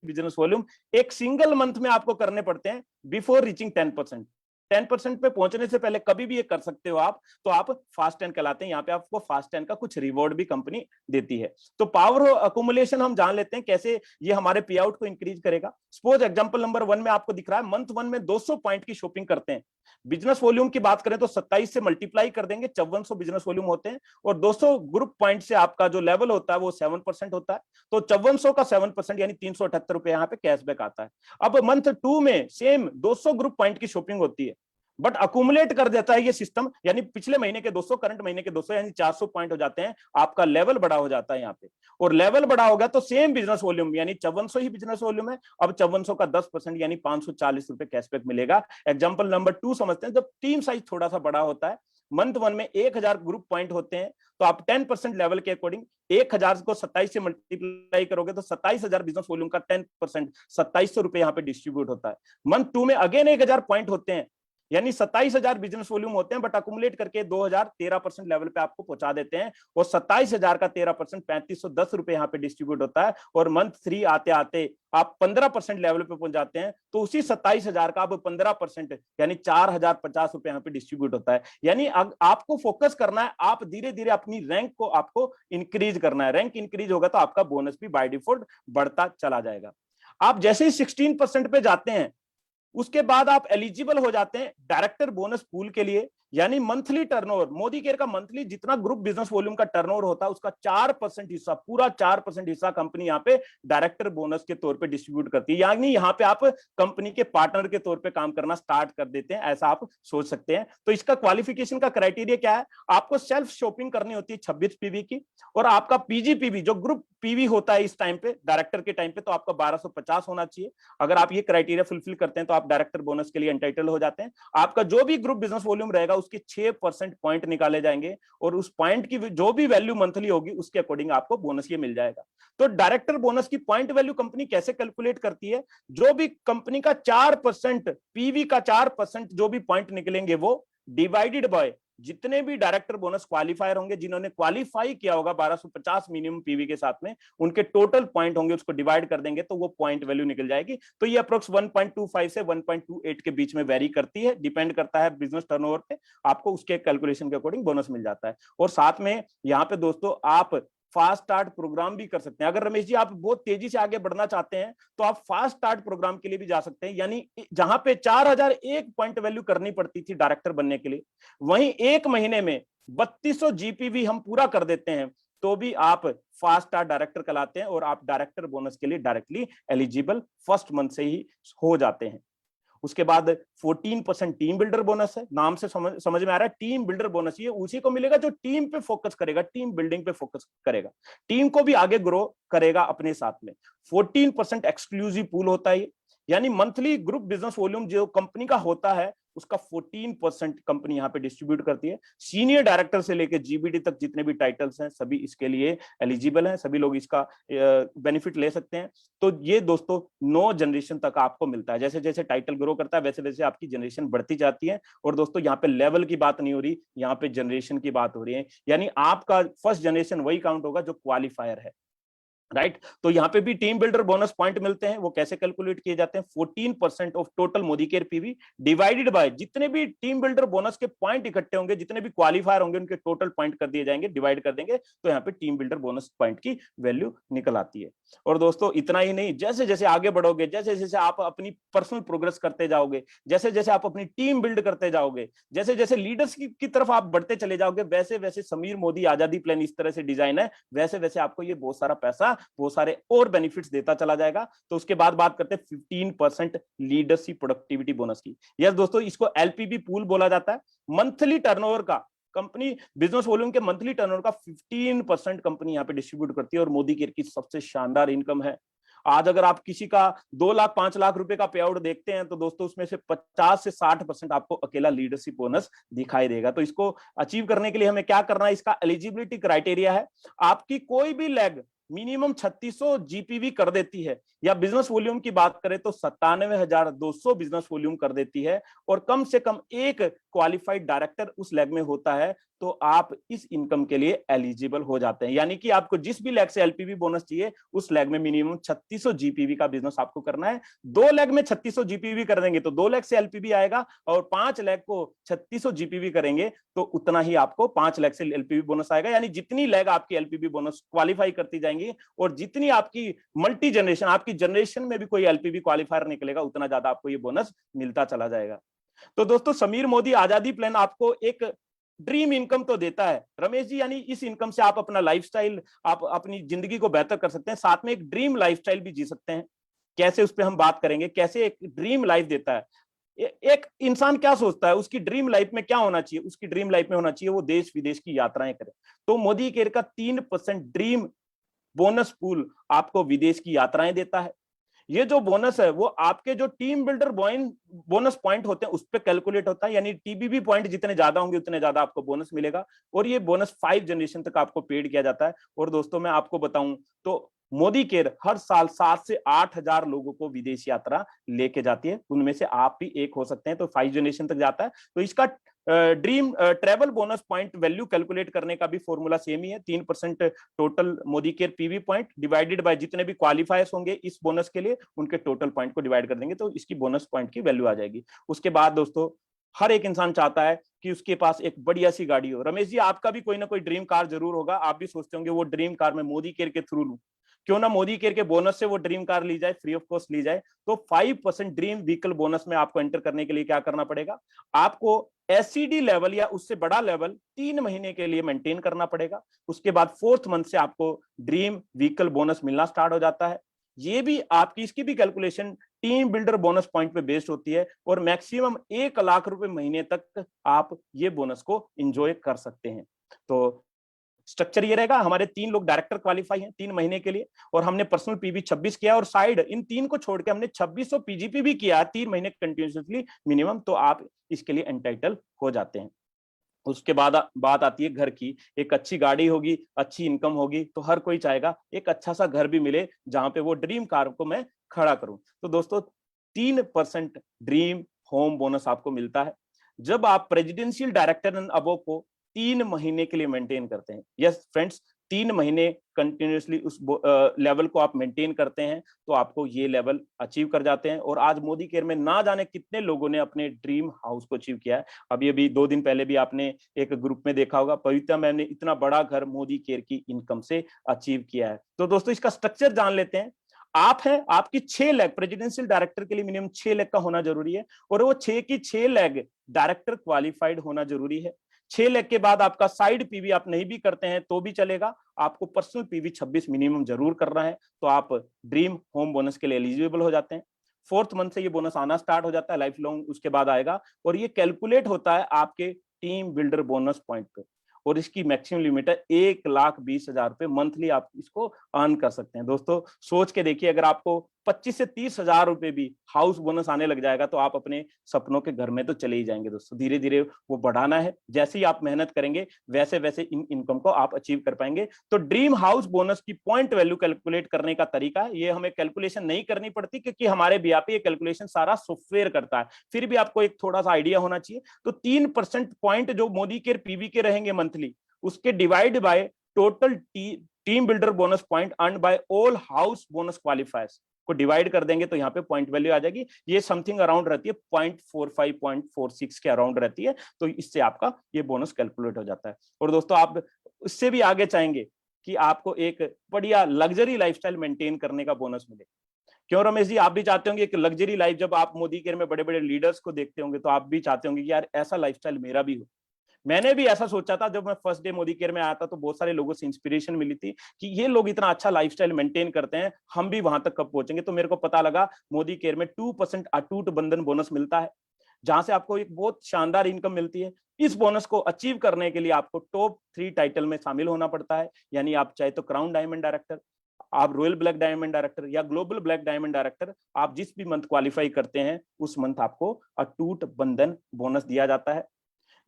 बिजनेस वॉल्यूम एक सिंगल मंथ में आपको करने पड़ते हैं बिफोर रीचिंग 10%। 10% पे पहुंचने से पहले कभी भी ये कर सकते हो आप, तो आप फास्ट 10 कहलाते हैं। यहाँ पे आपको फास्ट 10 का कुछ रिवॉर्ड भी कंपनी देती है। तो पावर ऑफ अकुमुलेशन हम जान लेते हैं कैसे ये हमारे पे आउट को इंक्रीज करेगा। सपोज एग्जांपल नंबर 1 में आपको दिख रहा है, मंथ 1 में 200 पॉइंट की शॉपिंग करते हैं। बिजनेस वॉल्यूम की बात करें तो 27 से मल्टीप्लाई कर देंगे, 5400 बिजनेस वॉल्यूम होते हैं, और 200 ग्रुप पॉइंट से आपका जो लेवल होता है वो 7% होता है, तो 5400 का 7% यानी 378 रुपए यहाँ पे कैशबैक आता है। अब मंथ 2 में सेम 200 ग्रुप पॉइंट की शॉपिंग होती है, बट अकुमुलेट कर देता है ये सिस्टम, यानी पिछले महीने के 200 करंट महीने के 200 यानी 400 पॉइंट हो जाते हैं, आपका लेवल बड़ा हो जाता है यहाँ पे। और लेवल बड़ा होगा तो सेम बिजनेस वॉल्यूम, यानी 5400 ही बिजनेस वॉल्यूम है, अब 5400 का 10% यानी 540 रुपए कैशबैक मिलेगा। एग्जांपल नंबर 2 समझते हैं, जब टीम साइज थोड़ा सा बड़ा होता है, मंथ 1 में 1000 ग्रुप पॉइंट होते हैं, तो आप 10% लेवल के अकॉर्डिंग 1000 को 27 से मल्टीप्लाई करोगे तो 27000 बिजनेस वॉल्यूम का 10% 2700 रुपए यहाँ पे डिस्ट्रीब्यूट होता है। मंथ 2 में अगेन 1000 पॉइंट होते हैं, यानी 27000 बिजनेस वॉल्यूम होते हैं, बट अकुमुलेट करके 2000 13% लेवल पे आपको पहुंचा देते हैं, और 27000 का 13% 3510 रुपए यहाँ पे डिस्ट्रीब्यूट होता है। और मंथ 3 आते आते आप 15% लेवल पे पहुंच जाते हैं, तो उसी 27000 का अब 15% यानी 4050 रुपए यहाँ पे डिस्ट्रीब्यूट होता है। यानी आपको फोकस करना है, आप धीरे धीरे अपनी रैंक को आपको इंक्रीज करना है। रैंक इंक्रीज होगा तो आपका बोनस भी बाय डिफॉल्ट बढ़ता चला जाएगा। आप जैसे ही 16% पे जाते हैं, उसके बाद आप एलिजिबल हो जाते हैं डायरेक्टर बोनस पूल के लिए, यानी मंथली टर्नओवर, मोदी केयर का मंथली जितना ग्रुप बिजनेस वॉल्यूम का टर्नओवर होता है उसका 4% हिस्सा, पूरा 4% हिस्सा कंपनी यहाँ पे डायरेक्टर बोनस के तौर पे डिस्ट्रीब्यूट करती है। यानी यहाँ पे आप कंपनी के पार्टनर के तौर पे काम करना स्टार्ट कर देते हैं, ऐसा आप सोच सकते हैं। तो इसका क्वालिफिकेशन का क्राइटेरिया क्या है? आपको सेल्फ शॉपिंग करनी होती है 26 पीवी की, और आपका पीजीपीवी जो ग्रुप पीवी होता है इस टाइम पे डायरेक्टर के टाइम पे, तो आपका 1250 होना चाहिए। अगर आप ये क्राइटेरिया फुलफिल करते हैं तो आप डायरेक्टर बोनस के लिए एंटाइटल हो जाते हैं। आपका जो भी ग्रुप बिजनेस वॉल्यूम रहेगा उसके 6% पॉइंट निकाले जाएंगे, और उस पॉइंट की जो भी वैल्यू मंथली होगी उसके अकॉर्डिंग आपको बोनस ये मिल जाएगा। तो डायरेक्टर बोनस की पॉइंट वैल्यू कंपनी कैसे कैलकुलेट करती है? जो भी कंपनी का 4% पीवी का 4% जो भी पॉइंट निकलेंगे वो डिवाइडेड बाय जितने भी डायरेक्टर बोनस क्वालिफायर होंगे, जिन्होंने क्वालिफाई किया होगा 1250 मिनिमम पीवी के साथ में, उनके टोटल पॉइंट होंगे, उसको डिवाइड कर देंगे तो वो पॉइंट वैल्यू निकल जाएगी। तो ये अप्रोक्स 1.25 से 1.28 के बीच में वेरी करती है, डिपेंड करता है बिजनेस टर्नओवर पे। आपको उसके कैलकुलेशन के अकॉर्डिंग बोनस मिल जाता है। और साथ में यहाँ पे दोस्तों आप फास्ट स्टार्ट प्रोग्राम भी कर सकते हैं। अगर रमेश जी आप बहुत तेजी से आगे बढ़ना चाहते हैं तो आप फास्ट स्टार्ट प्रोग्राम के लिए भी जा सकते हैं। यानी जहां पे 4001 पॉइंट वैल्यू करनी पड़ती थी डायरेक्टर बनने के लिए, वहीं एक महीने में 3200 जीपीवी हम पूरा कर देते हैं, तो भी आप फास्ट स्टार्ट डायरेक्टर कहलाते हैं और आप डायरेक्टर बोनस के लिए डायरेक्टली एलिजिबल फर्स्ट मंथ से ही हो जाते हैं। उसके बाद 14% टीम बिल्डर बोनस है। नाम से समझ में आ रहा है, टीम बिल्डर बोनस ये उसी को मिलेगा जो टीम पे फोकस करेगा, टीम बिल्डिंग पे फोकस करेगा, टीम को भी आगे ग्रो करेगा अपने साथ में। 14% एक्सक्लूसिव पूल होता है, यानी मंथली ग्रुप बिजनेस वॉल्यूम जो कंपनी का होता है उसका 14% कंपनी यहाँ पे डिस्ट्रीब्यूट करती है। सीनियर डायरेक्टर से लेकर जीबीडी तक जितने भी टाइटल्स हैं सभी इसके लिए एलिजिबल हैं, सभी लोग इसका बेनिफिट ले सकते हैं। तो ये दोस्तों 9 जनरेशन तक आपको मिलता है। जैसे जैसे टाइटल ग्रो करता है वैसे वैसे आपकी जनरेशन बढ़ती जाती है। और दोस्तों यहाँ पे लेवल की बात नहीं हो रही, यहाँ पे जनरेशन की बात हो रही है। यानी आपका फर्स्ट जनरेशन वही काउंट होगा जो क्वालिफायर है, राइट। तो यहाँ पे भी टीम बिल्डर बोनस पॉइंट मिलते हैं। वो कैसे कैलकुलेट किए जाते हैं? 14% of total Modi care PV divided by जितने भी टीम बिल्डर बोनस के पॉइंट इकट्ठे होंगे, जितने भी क्वालिफायर होंगे उनके टोटल पॉइंट कर दिए जाएंगे, डिवाइड कर देंगे, तो यहाँ पे टीम बिल्डर बोनस पॉइंट की वैल्यू निकल आती है। और दोस्तों इतना ही नहीं, जैसे जैसे आगे बढ़ोगे, जैसे जैसे आप अपनी पर्सनल प्रोग्रेस करते जाओगे, जैसे जैसे आप अपनी टीम बिल्ड करते जाओगे, जैसे जैसे लीडर्स की तरफ आप बढ़ते चले जाओगे, वैसे वैसे समीर मोदी आजादी प्लान इस तरह से डिजाइन है, वैसे वैसे आपको ये बहुत सारा पैसा, बहुत सारे और बेनिफिट्स देता चला जाएगा। तो उसके बाद बात करते हैं 15% लीडरशिप प्रोडक्टिविटी बोनस की। यस दोस्तों, इसको एलपीबी पूल बोला जाता है। मंथली टर्नओवर का, कंपनी बिजनेस वॉल्यूम के मंथली टर्नओवर का 15% कंपनी यहाँ पे डिस्ट्रीब्यूट करती है, और मोदी केयर की सबसे शानदार इनकम है। आज अगर आप किसी का 2 लाख 5 लाख रुपए का पे आउट देखते हैं तो दोस्तों उसमें से 50 से 60% आपको अकेला लीडरशिप बोनस दिखाई देगा। तो इसको अचीव करने के लिए हमें क्या करना है? इसका एलिजिबिलिटी क्राइटेरिया है, आपकी कोई भी लेग मिनिमम 3600 जीपीवी कर देती है, या बिजनेस वॉल्यूम की बात करें तो 97,200 बिजनेस वॉल्यूम कर देती है, और कम से कम एक क्वालिफाइड डायरेक्टर उस लेग में होता है, तो आप इस इनकम के लिए एलिजिबल हो जाते हैं। यानी कि आपको जिस भी लेग से एलपीवी बोनस चाहिए उस लेग में मिनिमम 3600 जीपीवी का बिजनेस आपको करना है। 2 लेग में 3600 जीपीवी कर देंगे तो 2 लेग से एलपीवी आएगा, और 5 लेग को 3600 जीपीवी करेंगे तो उतना ही आपको 5 लेग से एलपीवी बोनस आएगा। यानी जितनी लेग आपकी एलपीवी बोनस क्वालिफाई करती जाएंगी, और जितनी आपकी मल्टी जनरेशन, आपकी जनरेशन में भी कोई एलपीवी क्वालिफायर निकलेगा, उतना ज्यादा आपको ये बोनस मिलता चला जाएगा। तो दोस्तों समीर मोदी आजादी प्लान आपको एक ड्रीम इनकम तो देता है रमेश जी, यानी इस इनकम से आप अपना लाइफस्टाइल, आप अपनी जिंदगी को बेहतर कर सकते हैं, साथ में एक ड्रीम लाइफस्टाइल भी जी सकते हैं। कैसे, उस पर हम बात करेंगे, कैसे एक ड्रीम लाइफ देता है। एक इंसान क्या सोचता है, उसकी ड्रीम लाइफ में क्या होना चाहिए? उसकी ड्रीम लाइफ में होना चाहिए वो देश विदेश की यात्राएं करे। तो मोदी केयर का 3% ड्रीम बोनस पूल आपको विदेश की यात्राएं देता है। ये जो बोनस है वो आपके जो टीम बिल्डर बोनस पॉइंट होते हैं उस पर कैलकुलेट होता है, यानी टीबीबी पॉइंट जितने ज्यादा होंगे उतने ज्यादा आपको बोनस मिलेगा, और ये बोनस 5 जनरेशन तक आपको पेड किया जाता है। और दोस्तों मैं आपको बताऊं तो मोदी केयर हर साल 7 से 8,000 लोगों को विदेश यात्रा लेके जाती है, उनमें से आप भी एक हो सकते हैं। तो 5 जनरेशन तक जाता है। तो इसका dream travel bonus point value calculate करने का भी फॉर्मूला सेम ही है। 3% total Modi care PV point divided by जितने भी क्वालिफायर्स होंगे इस बोनस के लिए, उनके टोटल पॉइंट को डिवाइड कर देंगे तो इसकी बोनस पॉइंट की वैल्यू आ जाएगी। उसके बाद दोस्तों हर एक इंसान चाहता है कि उसके पास एक बढ़िया सी गाड़ी हो। रमेश जी आपका भी कोई ना कोई ड्रीम कार जरूर होगा, आप भी सोचते होंगे वो ड्रीम कार मैं मोदी केयर के थ्रू लूं। क्यों ना मोदी केयर के बोनस से वो ड्रीम कार ली जाए, फ्री ऑफ कॉस्ट ली जाए। तो 5% ड्रीम व्हीकल बोनस में आपको एंटर करने के लिए क्या करना पड़ेगा, आपको एससीडी लेवल या उससे बड़ा लेवल 3 महीने के लिए मेंटेन करना पड़ेगा। उसके बाद 4th मंथ से आपको ड्रीम व्हीकल बोनस मिलना स्टार्ट हो जाता है। ये भी आपकी, इसकी भी calculation team builder bonus point पे बेस्ड होती है और मैक्सिमम 1 लाख रुपए महीने तक आप ये बोनस को एंजॉय कर सकते हैं। तो स्ट्रक्चर ये रहेगा, हमारे 3 लोग डायरेक्टर क्वालिफाई हैं 3 महीने के लिए, और हमने पर्सनल पीवी 26 किया और साइड इन 3 को छोड़ के हमने 2600 पीजीपी भी किया 3 महीने कंटिन्यूसली मिनिमम, तो आप इसके लिए एंटाइटल हो जाते हैं। उसके बाद बात आती है घर की। एक अच्छी गाड़ी होगी, अच्छी इनकम होगी, तो हर कोई चाहेगा एक अच्छा सा घर भी मिले जहां पे वो ड्रीम कार को मैं खड़ा करूं। तो दोस्तों 3% ड्रीम होम बोनस आपको मिलता है जब आप प्रेसिडेंशियल डायरेक्टर एंड अबव को 3 महीने के लिए मेंटेन करते हैं। यस फ्रेंड्स, 3 महीने कंटिन्यूसली उस लेवल को आप मेंटेन करते हैं तो आपको ये लेवल अचीव कर जाते हैं। और आज मोदी केयर में ना जाने कितने लोगों ने अपने ड्रीम हाउस को अचीव किया है। अभी 2 दिन पहले भी आपने एक ग्रुप में देखा होगा, पवित्रा मैम ने इतना बड़ा घर मोदी केयर की इनकम से अचीव किया है। तो दोस्तों इसका स्ट्रक्चर जान लेते हैं। आप हैं, आपकी 6 लाख प्रेसिडेंशियल डायरेक्टर के लिए मिनिमम 6 लाख का होना जरूरी है, और वो 6 की 6 लाख डायरेक्टर क्वालिफाइड होना जरूरी है। 6 लाख के बाद आपका साइड पीवी आप नहीं भी करते हैं तो भी चलेगा, आपको पर्सनल पीवी 26 मिनिमम जरूर करना है, तो आप ड्रीम होम बोनस के लिए एलिजिबल हो जाते हैं। 4th मंथ से ये बोनस आना स्टार्ट हो जाता है, लाइफ लॉन्ग उसके बाद आएगा, और ये कैलकुलेट होता है आपके टीम बिल्डर बोनस पॉइंट पे, और इसकी मैक्सिमम लिमिट है 1,20,000 रुपए मंथली आप इसको अर्न कर सकते हैं। दोस्तों सोच के देखिए, अगर आपको 25 से 30,000 रुपए भी हाउस बोनस आने लग जाएगा तो आप अपने सपनों के घर में तो चले ही जाएंगे। दोस्तों धीरे धीरे वो बढ़ाना है, जैसे ही आप मेहनत करेंगे वैसे वैसे इन इनकम को आप अचीव कर पाएंगे। तो ड्रीम हाउस बोनस की पॉइंट वैल्यू कैलकुलेट करने का तरीका है, ये हमें कैलकुलेशन नहीं करनी पड़ती क्योंकि हमारे भी आप ये कैलकुलेशन सारा सॉफ्टवेयर करता है। फिर भी आपको एक थोड़ा सा आइडिया होना चाहिए। तो 3% पॉइंट जो मोदी केयर पीवी के रहेंगे मंथली, उसके divide by total team builder bonus point earned by all house bonus qualifiers को डिवाइड कर देंगे तो यहाँ पे पॉइंट वैल्यू आ जाएगी। ये समथिंग अराउंड रहती है 0.45 0.46 के अराउंड रहती है, तो इससे आपका ये बोनस कैलकुलेट हो जाता है। और दोस्तों आप इससे भी आगे चाहेंगे कि आपको एक बढ़िया लग्जरी लाइफस्टाइल मेंटेन करने का बोनस मिले। क्यों रमेश जी, आप भी चाहते होंगे एक लग्जरी लाइफ, जब आप मोदी केयर में बड़े बड़े लीडर्स को देखते होंगे तो आप भी चाहते होंगे कि यार ऐसा लाइफस्टाइल मेरा भी हो। मैंने भी ऐसा सोचा था, जब मैं फर्स्ट डे मोदी केयर में आया था तो बहुत सारे लोगों से इंस्पिरेशन मिली थी कि ये लोग इतना अच्छा लाइफस्टाइल मेंटेन करते हैं, हम भी वहां तक कब पहुंचेंगे। तो मेरे को पता लगा मोदी केयर में 2% अटूट बंधन बोनस मिलता है, जहां से आपको एक बहुत शानदार इनकम मिलती है। इस बोनस को अचीव करने के लिए आपको टॉप 3 टाइटल में शामिल होना पड़ता है, यानी आप चाहे तो क्राउन डायमंड डायरेक्टर, आप रॉयल ब्लैक डायमंड डायरेक्टर या ग्लोबल ब्लैक डायमंड डायरेक्टर, आप जिस भी मंथ क्वालिफाई करते हैं उस मंथ आपको अटूट बंधन बोनस दिया जाता है।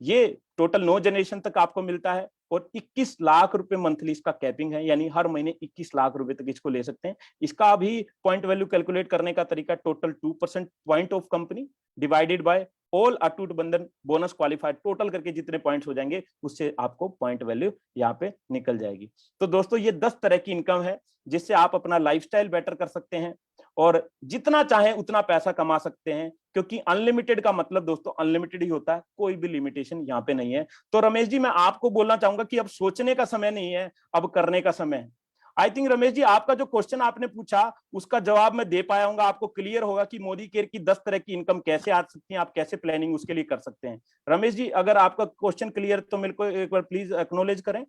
ये टोटल 9 जनरेशन तक आपको मिलता है और 21 लाख रुपए मंथली इसका कैपिंग है, यानी हर महीने 21 लाख रुपए तक इसको ले सकते हैं। इसका भी पॉइंट वैल्यू कैलकुलेट करने का तरीका total 2% point of company divided by all अटूट बंधन बोनस क्वालिफाइड, टोटल करके जितने पॉइंट्स हो जाएंगे उससे आपको पॉइंट वैल्यू यहाँ पे निकल जाएगी। तो दोस्तों ये 10 तरह की इनकम है जिससे आप अपना लाइफस्टाइल बेटर कर सकते हैं और जितना चाहें उतना पैसा कमा सकते हैं, क्योंकि अनलिमिटेड का मतलब दोस्तों अनलिमिटेड ही होता है, कोई भी लिमिटेशन यहाँ पे नहीं है। तो रमेश जी मैं आपको बोलना चाहूंगा कि अब सोचने का समय नहीं है, अब करने का समय है। आई थिंक रमेश जी आपका जो क्वेश्चन आपने पूछा उसका जवाब मैं दे पाया हूँ, आपको क्लियर होगा कि मोदी केयर की 10 तरह की इनकम कैसे आ सकती है, आप कैसे प्लानिंग उसके लिए कर सकते हैं। रमेश जी अगर आपका क्वेश्चन क्लियर तो मेरे को एक बार प्लीज एक्नॉलेज करें।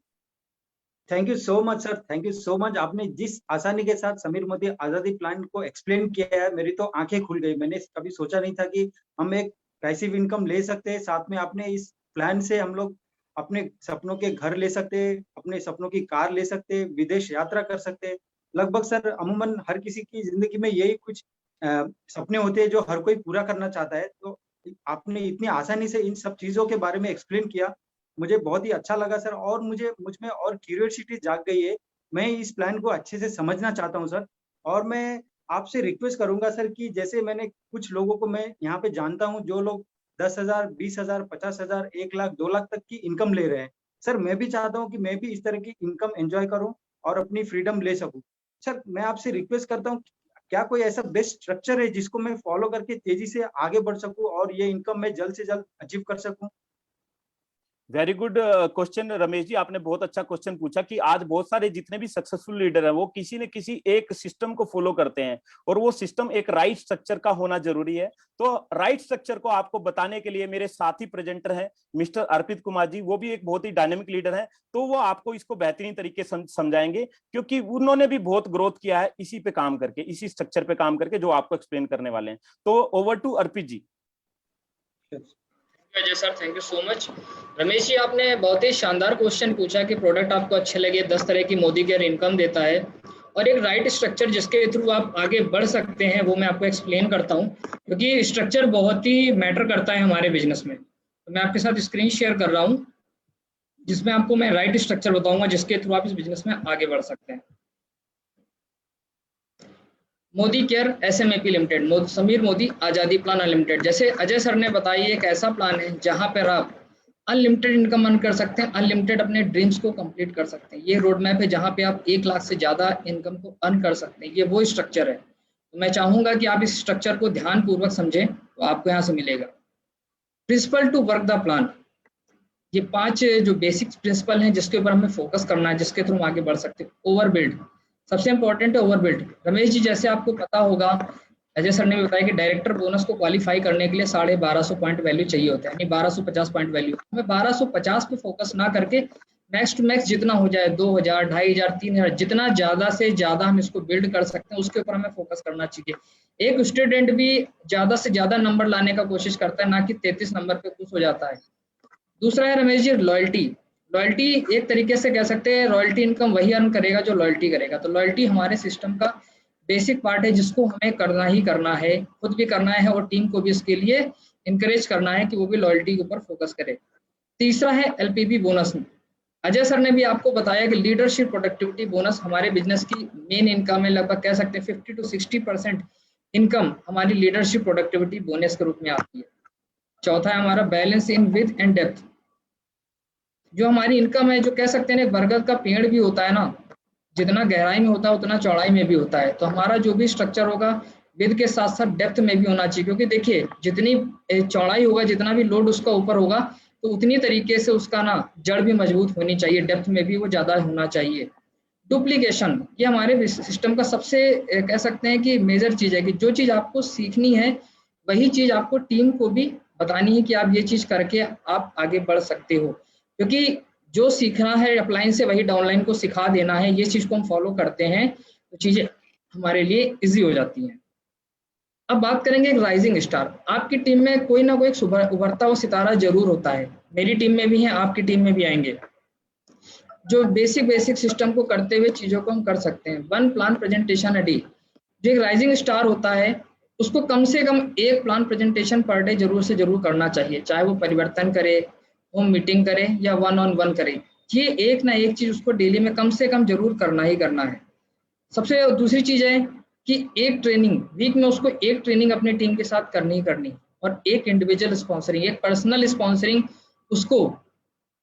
Thank you so much sir, thank you so much. आपने जिस आसानी के साथ समीर मोदी आजादी प्लान को एक्सप्लेन किया है, मेरी तो आंखें खुल गई। मैंने कभी सोचा नहीं था कि हम एक पैसिव इनकम ले सकते हैं, साथ में आपने इस प्लान से हम लोग अपने सपनों के घर ले सकते हैं, अपने सपनों की कार ले सकते हैं, विदेश यात्रा कर सकते हैं। लगभग सर अमूमन हर किसी की जिंदगी में यही कुछ सपने होते हैं जो हर कोई पूरा करना चाहता है। तो आपने इतनी आसानी से इन सब चीजों के बारे में एक्सप्लेन किया, मुझे बहुत ही अच्छा लगा सर, और मुझ में और क्यूरियोसिटी जाग गई है। मैं इस प्लान को अच्छे से समझना चाहता हूं सर, और मैं आपसे रिक्वेस्ट करूंगा सर कि जैसे मैंने कुछ लोगों को मैं यहाँ पे जानता हूँ जो लोग 10,000, 20,000, 50,000, 1 लाख, 2 लाख तक की इनकम ले रहे हैं। सर मैं भी चाहता हूँ कि मैं भी इस तरह की इनकम एंजॉय करूँ और अपनी फ्रीडम ले सकूँ। सर मैं आपसे रिक्वेस्ट करता हूँ, क्या कोई ऐसा बेस्ट स्ट्रक्चर है जिसको मैं फॉलो करके तेजी से आगे बढ़ सकूँ और ये इनकम मैं जल्द से जल्द अचीव कर सकूँ? Very good question Ramesh ji, आपने बहुत अच्छा क्वेश्चन पूछा कि आज बहुत सारे जितने भी सक्सेसफुल लीडर हैं वो किसी न किसी एक सिस्टम को फॉलो करते हैं, और वो सिस्टम एक राइट स्ट्रक्चर का होना जरूरी है। तो राइट स्ट्रक्चर को आपको बताने के लिए मेरे साथी प्रेजेंटर हैं मिस्टर अर्पित कुमार जी, वो भी एक बहुत ही डायनेमिक लीडर हैं, तो वो आपको इसको बेहतरीन तरीके से समझाएंगे, क्योंकि उन्होंने भी बहुत ग्रोथ किया है इसी पे काम करके, इसी स्ट्रक्चर पे काम करके, जो आपको एक्सप्लेन करने वाले हैं। तो over to Arpit ji. Ajay sir, thank you so much. Ramesh ji, आपने बहुत ही शानदार क्वेश्चन पूछा कि प्रोडक्ट आपको अच्छे लगे, 10 तरह की मोदी केयर इनकम देता है, और एक राइट स्ट्रक्चर जिसके थ्रू आप आगे बढ़ सकते हैं, वो मैं आपको एक्सप्लेन करता हूँ, क्योंकि स्ट्रक्चर बहुत ही मैटर करता है हमारे बिजनेस में। तो मैं आपके साथ स्क्रीन शेयर कर रहा हूँ, जिसमें आपको मैं राइट स्ट्रक्चर बताऊंगा जिसके थ्रू आप इस बिजनेस में आगे बढ़ सकते हैं। Modi care SMAP limited, Sameer Modi आजादी प्लान अनलिमिटेड। जैसे अजय सर ने बताया, एक ऐसा प्लान है जहां पर आप अनलिमिटेड इनकम अर्न कर सकते हैं, अनलिमिटेड अपने ड्रीम्स को कंप्लीट कर सकते हैं। ये रोड मैप है जहां पे आप 1 लाख से ज्यादा इनकम को अर्न कर सकते हैं। ये वो स्ट्रक्चर है। तो मैं चाहूंगा कि आप इस स्ट्रक्चर को ध्यानपूर्वक समझें, तो आपको यहाँ से मिलेगा principle to work the plan. ये 5 जो बेसिक प्रिंसिपल हैं जिसके ऊपर हमें फोकस करना है, जिसके थ्रू हम आगे बढ़ सकते हैं। ओवरबिल्ड सबसे इंपॉर्टेंट है, ओवरबिल्ड। रमेश जी, जैसे आपको पता होगा, अजय सर ने बताया कि डायरेक्टर बोनस को क्वालिफाई करने के लिए 1250 पॉइंट वैल्यू चाहिए होता है, यानी 1250 पॉइंट वैल्यू। हमें 1250 पे फोकस ना करके मैक्स टू मैक्स जितना हो जाए, 2000, 2500, 3000, जितना ज्यादा से ज्यादा हम इसको बिल्ड कर सकते हैं उसके ऊपर हमें फोकस करना चाहिए। एक स्टूडेंट भी ज्यादा से ज्यादा नंबर लाने का कोशिश करता है, ना कि 33 नंबर पे खुश हो जाता है। दूसरा है रमेश जी, लॉयल्टी। लॉयल्टी एक तरीके से कह सकते हैं, रॉयल्टी इनकम वही अर्न करेगा जो लॉयल्टी करेगा। तो लॉयल्टी हमारे सिस्टम का बेसिक पार्ट है, जिसको हमें करना ही करना है, खुद भी करना है और टीम को भी इसके लिए इंकरेज करना है कि वो भी लॉयल्टी के ऊपर फोकस करे। तीसरा है LPP बोनस। अजय सर ने भी आपको बताया कि लीडरशिप प्रोडक्टिविटी बोनस हमारे बिजनेस की मेन इनकम है। लगभग कह सकते हैं 50 to 60% इनकम हमारी लीडरशिप प्रोडक्टिविटी बोनस के रूप में आती है। चौथा है हमारा balance in with and depth. जो हमारी इनकम है, जो कह सकते हैं बरगद का पेड़ भी होता है ना, जितना गहराई में होता है उतना चौड़ाई में भी होता है। तो हमारा जो भी स्ट्रक्चर होगा विद के साथ साथ डेप्थ में भी होना चाहिए, क्योंकि देखिए जितनी चौड़ाई होगा, जितना भी लोड उसका ऊपर होगा, तो उतनी तरीके से उसका ना जड़ भी मजबूत होनी चाहिए, डेप्थ में भी वो ज्यादा होना चाहिए। डुप्लीकेशन, ये हमारे सिस्टम का सबसे कह सकते हैं कि मेजर चीज है, कि जो चीज आपको सीखनी है वही चीज आपको टीम को भी बतानी है कि आप ये चीज करके आप आगे बढ़ सकते हो, क्योंकि जो सीखना है अपलाइन से वही डाउनलाइन को सिखा देना है। ये चीज को हम फॉलो करते हैं तो चीजें हमारे लिए इजी हो जाती हैं। अब बात करेंगे एक राइजिंग स्टार। आपकी टीम में कोई ना कोई एक उभरता हुआ सितारा जरूर होता है, मेरी टीम में भी है, आपकी टीम में भी आएंगे, जो बेसिक सिस्टम को करते हुए चीजों को हम कर सकते हैं। 1 प्लान प्रेजेंटेशन अ डे। जो एक राइजिंग स्टार होता है उसको कम से कम 1 प्लान प्रेजेंटेशन पर डे जरूर से जरूर करना चाहिए, चाहे वो परिवर्तन करे, होम मीटिंग करे या 1-on-1 करे। ये एक ना एक चीज उसको डेली में कम से कम जरूर करना ही करना है। सबसे दूसरी चीज है कि एक ट्रेनिंग वीक में उसको एक ट्रेनिंग अपनी टीम के साथ करनी ही करनी, और एक इंडिविजुअल स्पॉन्सरिंग, एक पर्सनल स्पॉन्सरिंग उसको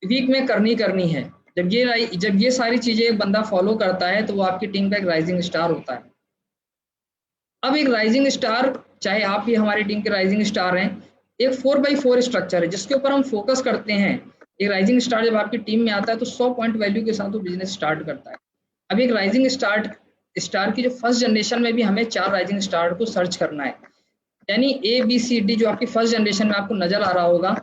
वीक में करनी है। जब ये सारी चीजें एक बंदा फॉलो करता है तो वो आपकी टीम का एक राइजिंग स्टार होता है। अब एक राइजिंग स्टार, चाहे आप भी हमारी टीम के राइजिंग स्टार हैं, एक 4x4 स्ट्रक्चर है जिसके ऊपर हम फोकस करते हैं। एक राइजिंग स्टार जब आपकी टीम में आता है तो 100 पॉइंट वैल्यू के साथ वो बिजनेस स्टार्ट करता है। अब एक राइजिंग स्टार की जो फर्स्ट जनरेशन में भी हमें 4 राइजिंग स्टार को सर्च करना है, यानी ABCD जो आपकी फर्स्ट जनरेशन में आपको नजर आ रहा होगा,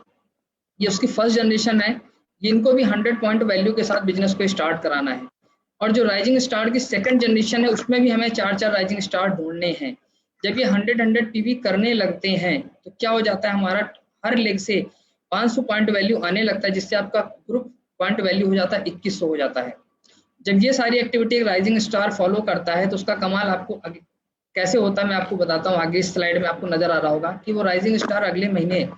ये उसकी फर्स्ट जनरेशन है। इनको भी 100 पॉइंट वैल्यू के साथ बिजनेस को स्टार्ट कराना है। और जो राइजिंग स्टार की सेकंड जनरेशन है उसमें भी हमें 4 राइजिंग स्टार ढूंढने हैं। जब ये 100 PV करने लगते हैं तो क्या हो जाता है, हमारा हर लेग से 500 पॉइंट वैल्यू आने लगता है, जिससे आपका ग्रुप पॉइंट वैल्यू हो जाता है 2100 हो जाता है। जब ये सारी एक्टिविटी एक राइजिंग स्टार फॉलो करता है तो उसका कमाल आपको कैसे होता है मैं आपको बताता हूँ। आगे इस स्लाइड में आपको नजर आ रहा होगा कि वो राइजिंग स्टार अगले महीने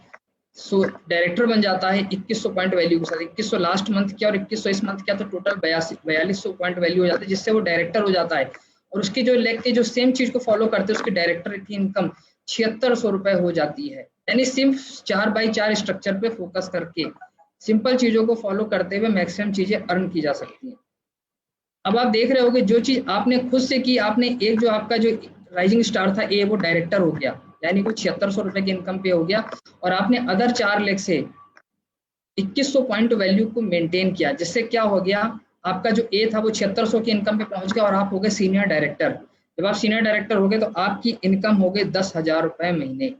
डायरेक्टर बन जाता है 2100 पॉइंट वैल्यू के साथ। 2100 लास्ट मंथ किया और 2100 इस मंथ किया, तो टोटल 4200 पॉइंट वैल्यू हो जाता है, जिससे वो डायरेक्टर हो जाता है। और उसकी जो लेग के जो सेम चीज को फॉलो करते हैं उसकी डायरेक्टर की इनकम 7600 रुपए हो जाती है। यानी सिर्फ 4x4 स्ट्रक्चर पे फोकस करके सिंपल चीजों को फॉलो करते हुए मैक्सिमम चीजें अर्न की जा सकती हैं। अब आप देख रहे हो कि जो चीज आपने खुद से की, आपने एक जो आपका जो राइजिंग स्टार था वो डायरेक्टर हो गया, यानी वो 7600 रुपए की इनकम पे हो गया, और आपने अदर 4 लेग से 2100 पॉइंट वैल्यू को मेंटेन किया, जिससे क्या हो गया, आपका जो ए था वो 7600 की इनकम पे पहुंच गया और आप हो गए सीनियर डायरेक्टर। जब आप सीनियर डायरेक्टर हो गए तो आपकी इनकम हो गई 10,000 रुपए महीने।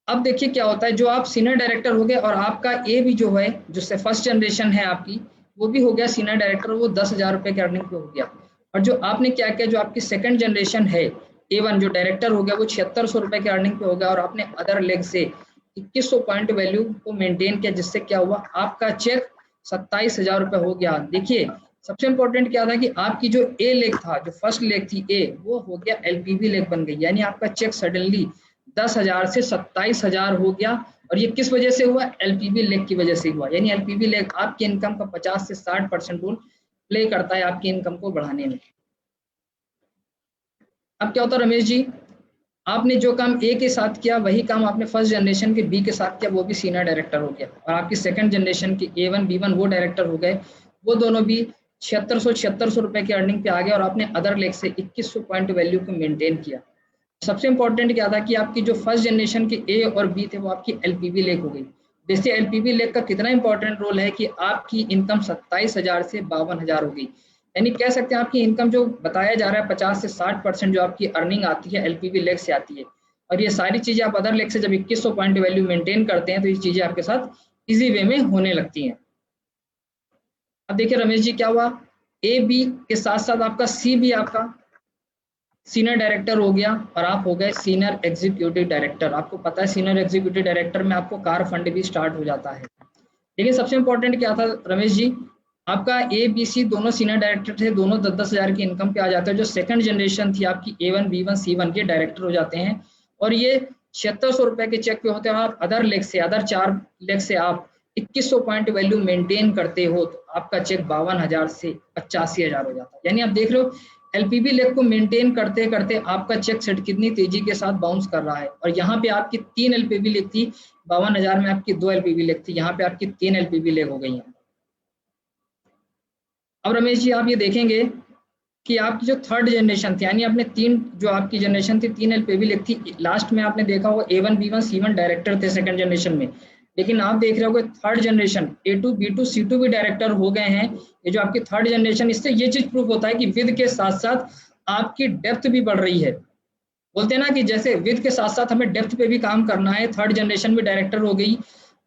अब देखिए क्या होता है, जो आप सीनियर डायरेक्टर हो गए और आपका ए भी जो है, जो फर्स्ट जनरेशन है आपकी, वो भी हो गया सीनियर डायरेक्टर, वो 10,000 रुपए के अर्निंग पे हो गया। और जो आपने क्या किया, जो आपकी सेकंड जनरेशन है A1 जो डायरेक्टर हो गया, वो 7600 रुपए के अर्निंग पे हो गया और आपने अदर लेग से 2100 पॉइंट वैल्यू को मेंटेन किया, जिससे क्या हुआ, आपका चेक 27,000 रुपए हो गया। देखिए सबसे इंपॉर्टेंट क्या था कि आपकी जो ए लेग था, जो फर्स्ट लेग थी ए, वो हो गया LPV लेग बन गई, यानी आपका चेक सडनली 10,000 से 27,000 हो गया। और ये किस वजह से हुआ, LPV लेग की वजह से हुआ। यानी LPV लेग आपकी इनकम का 50 से 60% रोल प्ले करता है आपकी इनकम को बढ़ाने में। अब क्या होता है रमेश जी, आपने जो काम ए के साथ किया वही काम आपने फर्स्ट जनरेशन के बी के साथ किया, वो भी सीनियर डायरेक्टर हो गया। और आपकी सेकंड जनरेशन के A1 B1 वो डायरेक्टर हो गए, वो दोनों भी 7600 रुपए की अर्निंग पे आ गए और आपने अदर लेग से 2100 पॉइंट वैल्यू को मेंटेन किया। सबसे इंपॉर्टेंट क्या था कि आपकी जो फर्स्ट जनरेशन के ए और बी थे वो आपकी LPV लेग हो गई। वैसे LPV लेग का कितना इंपॉर्टेंट रोल है कि आपकी इनकम 27,000 से 52,000 हो गई। यानी कह सकते हैं आपकी इनकम जो बताया जा रहा है 50 से 60% जो आपकी अर्निंग आती है LPV लेग से आती है। और ये सारी चीजें आप अदर लेग से जब 2100 पॉइंट वैल्यू मेंटेन करते हैं तो ये चीजें आपके साथ इजी वे में होने लगती हैं। अब देखिए रमेश जी क्या हुआ, AB के साथ साथ आपका C भी आपका सीनियर डायरेक्टर हो गया और आप हो गए सीनियर एग्जीक्यूटिव डायरेक्टर। आपको पता है सीनियर एग्जीक्यूटिव डायरेक्टर में आपको कार फंड भी स्टार्ट हो जाता है। लेकिन सबसे इंपॉर्टेंट क्या था रमेश जी, आपका ABC दोनों सीनियर डायरेक्टर थे, दोनों 10,000 की इनकम पे आ जाते हैं। जो सेकंड जनरेशन थी आपकी A1 B1 C1 के डायरेक्टर हो जाते हैं और ये 7600 रुपए के चेक पे होते हैं। आप अदर लेग से, अदर 4 लेग से आप 2100 पॉइंट वैल्यू मेंटेन करते हो तो आपका चेक 52,000 से 85,000 हो जाता है। यानी आप देख रहे हो LPV लेग को मेंटेन करते करते आपका चेक सेट कितनी तेजी के साथ बाउंस कर रहा है। और यहाँ पे आपकी 3 LPV लेग थी, 52,000 में आपकी 2 LPV लेग थी, यहाँ पे आपकी 3 LPV लेग हो गई है। अब रमेश जी आप ये देखेंगे कि आपकी जो थर्ड जनरेशन थी, यानी आपने 3 जो आपकी जनरेशन थी 3 LPV लेग थी, लास्ट में आपने देखा होगा A1 B1 C1 डायरेक्टर थे सेकंड जनरेशन में। लेकिन आप देख रहे हो third generation A2 B2 C2 भी डायरेक्टर हो गए हैं। ये जो आपकी थर्ड जनरेशन, इससे ये चीज प्रूफ होता है कि विद के साथ साथ आपकी डेप्थ भी बढ़ रही है। बोलते हैं ना कि जैसे विद के साथ साथ हमें डेप्थ पे भी काम करना है। थर्ड जनरेशन भी डायरेक्टर हो गई,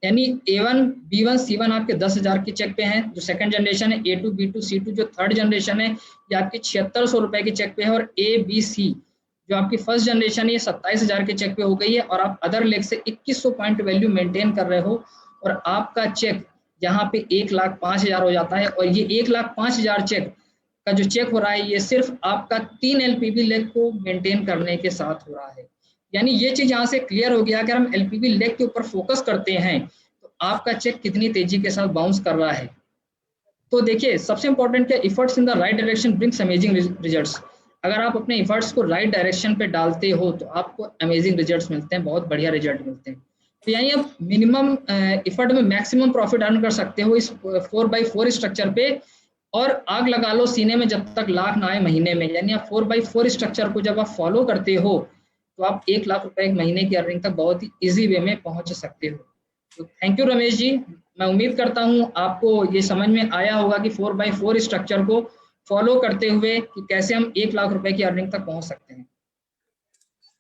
यानी A1 B1 C1 आपके 10,000 के चेक पे हैं। जो सेकंड जनरेशन है A2 B2 C2 जो थर्ड जनरेशन है ये आपकी 7600 रुपए के चेक पे है। और ABC जो आपकी फर्स्ट जनरेशन है ये 27,000 के चेक पे हो गई है और आप अदर लेग से 2100 पॉइंट वैल्यू मेंटेन कर रहे हो और आपका चेक यहाँ पे 1,05,000 हो जाता है। और ये 1,05,000 चेक का जो चेक हो रहा है ये सिर्फ आपका 3 LPV लेग को मेंटेन करने के साथ हो रहा है। यानी ये चीज यहाँ से क्लियर हो गया, अगर हम LPV लेग के ऊपर फोकस करते हैं तो आपका चेक कितनी तेजी के साथ बाउंस कर रहा है। तो देखिए सबसे इंपॉर्टेंट क्या, efforts in the right direction brings amazing results. अगर आप अपने इफर्ट्स को राइट डायरेक्शन पे डालते हो तो आपको अमेजिंग रिजल्ट्स मिलते हैं, बहुत बढ़िया रिजल्ट मिलते हैं। तो यानी आप मिनिमम इफर्ट में मैक्सिमम प्रॉफिट अर्न कर सकते हो इस 4x4 स्ट्रक्चर पे। और आग लगा लो सीने में जब तक लाख ना आए महीने में, यानी आप 4x4 स्ट्रक्चर को जब आप फॉलो करते हो तो आप 1 लाख रुपए एक महीने की अर्निंग तक बहुत ही इजी वे में पहुंच सकते हो। तो थैंक यू रमेश जी, मैं उम्मीद करता हूं आपको ये समझ में आया होगा कि 4x4 स्ट्रक्चर को फॉलो करते हुए कि कैसे हम 1 लाख रुपए की अर्निंग तक पहुंच सकते हैं।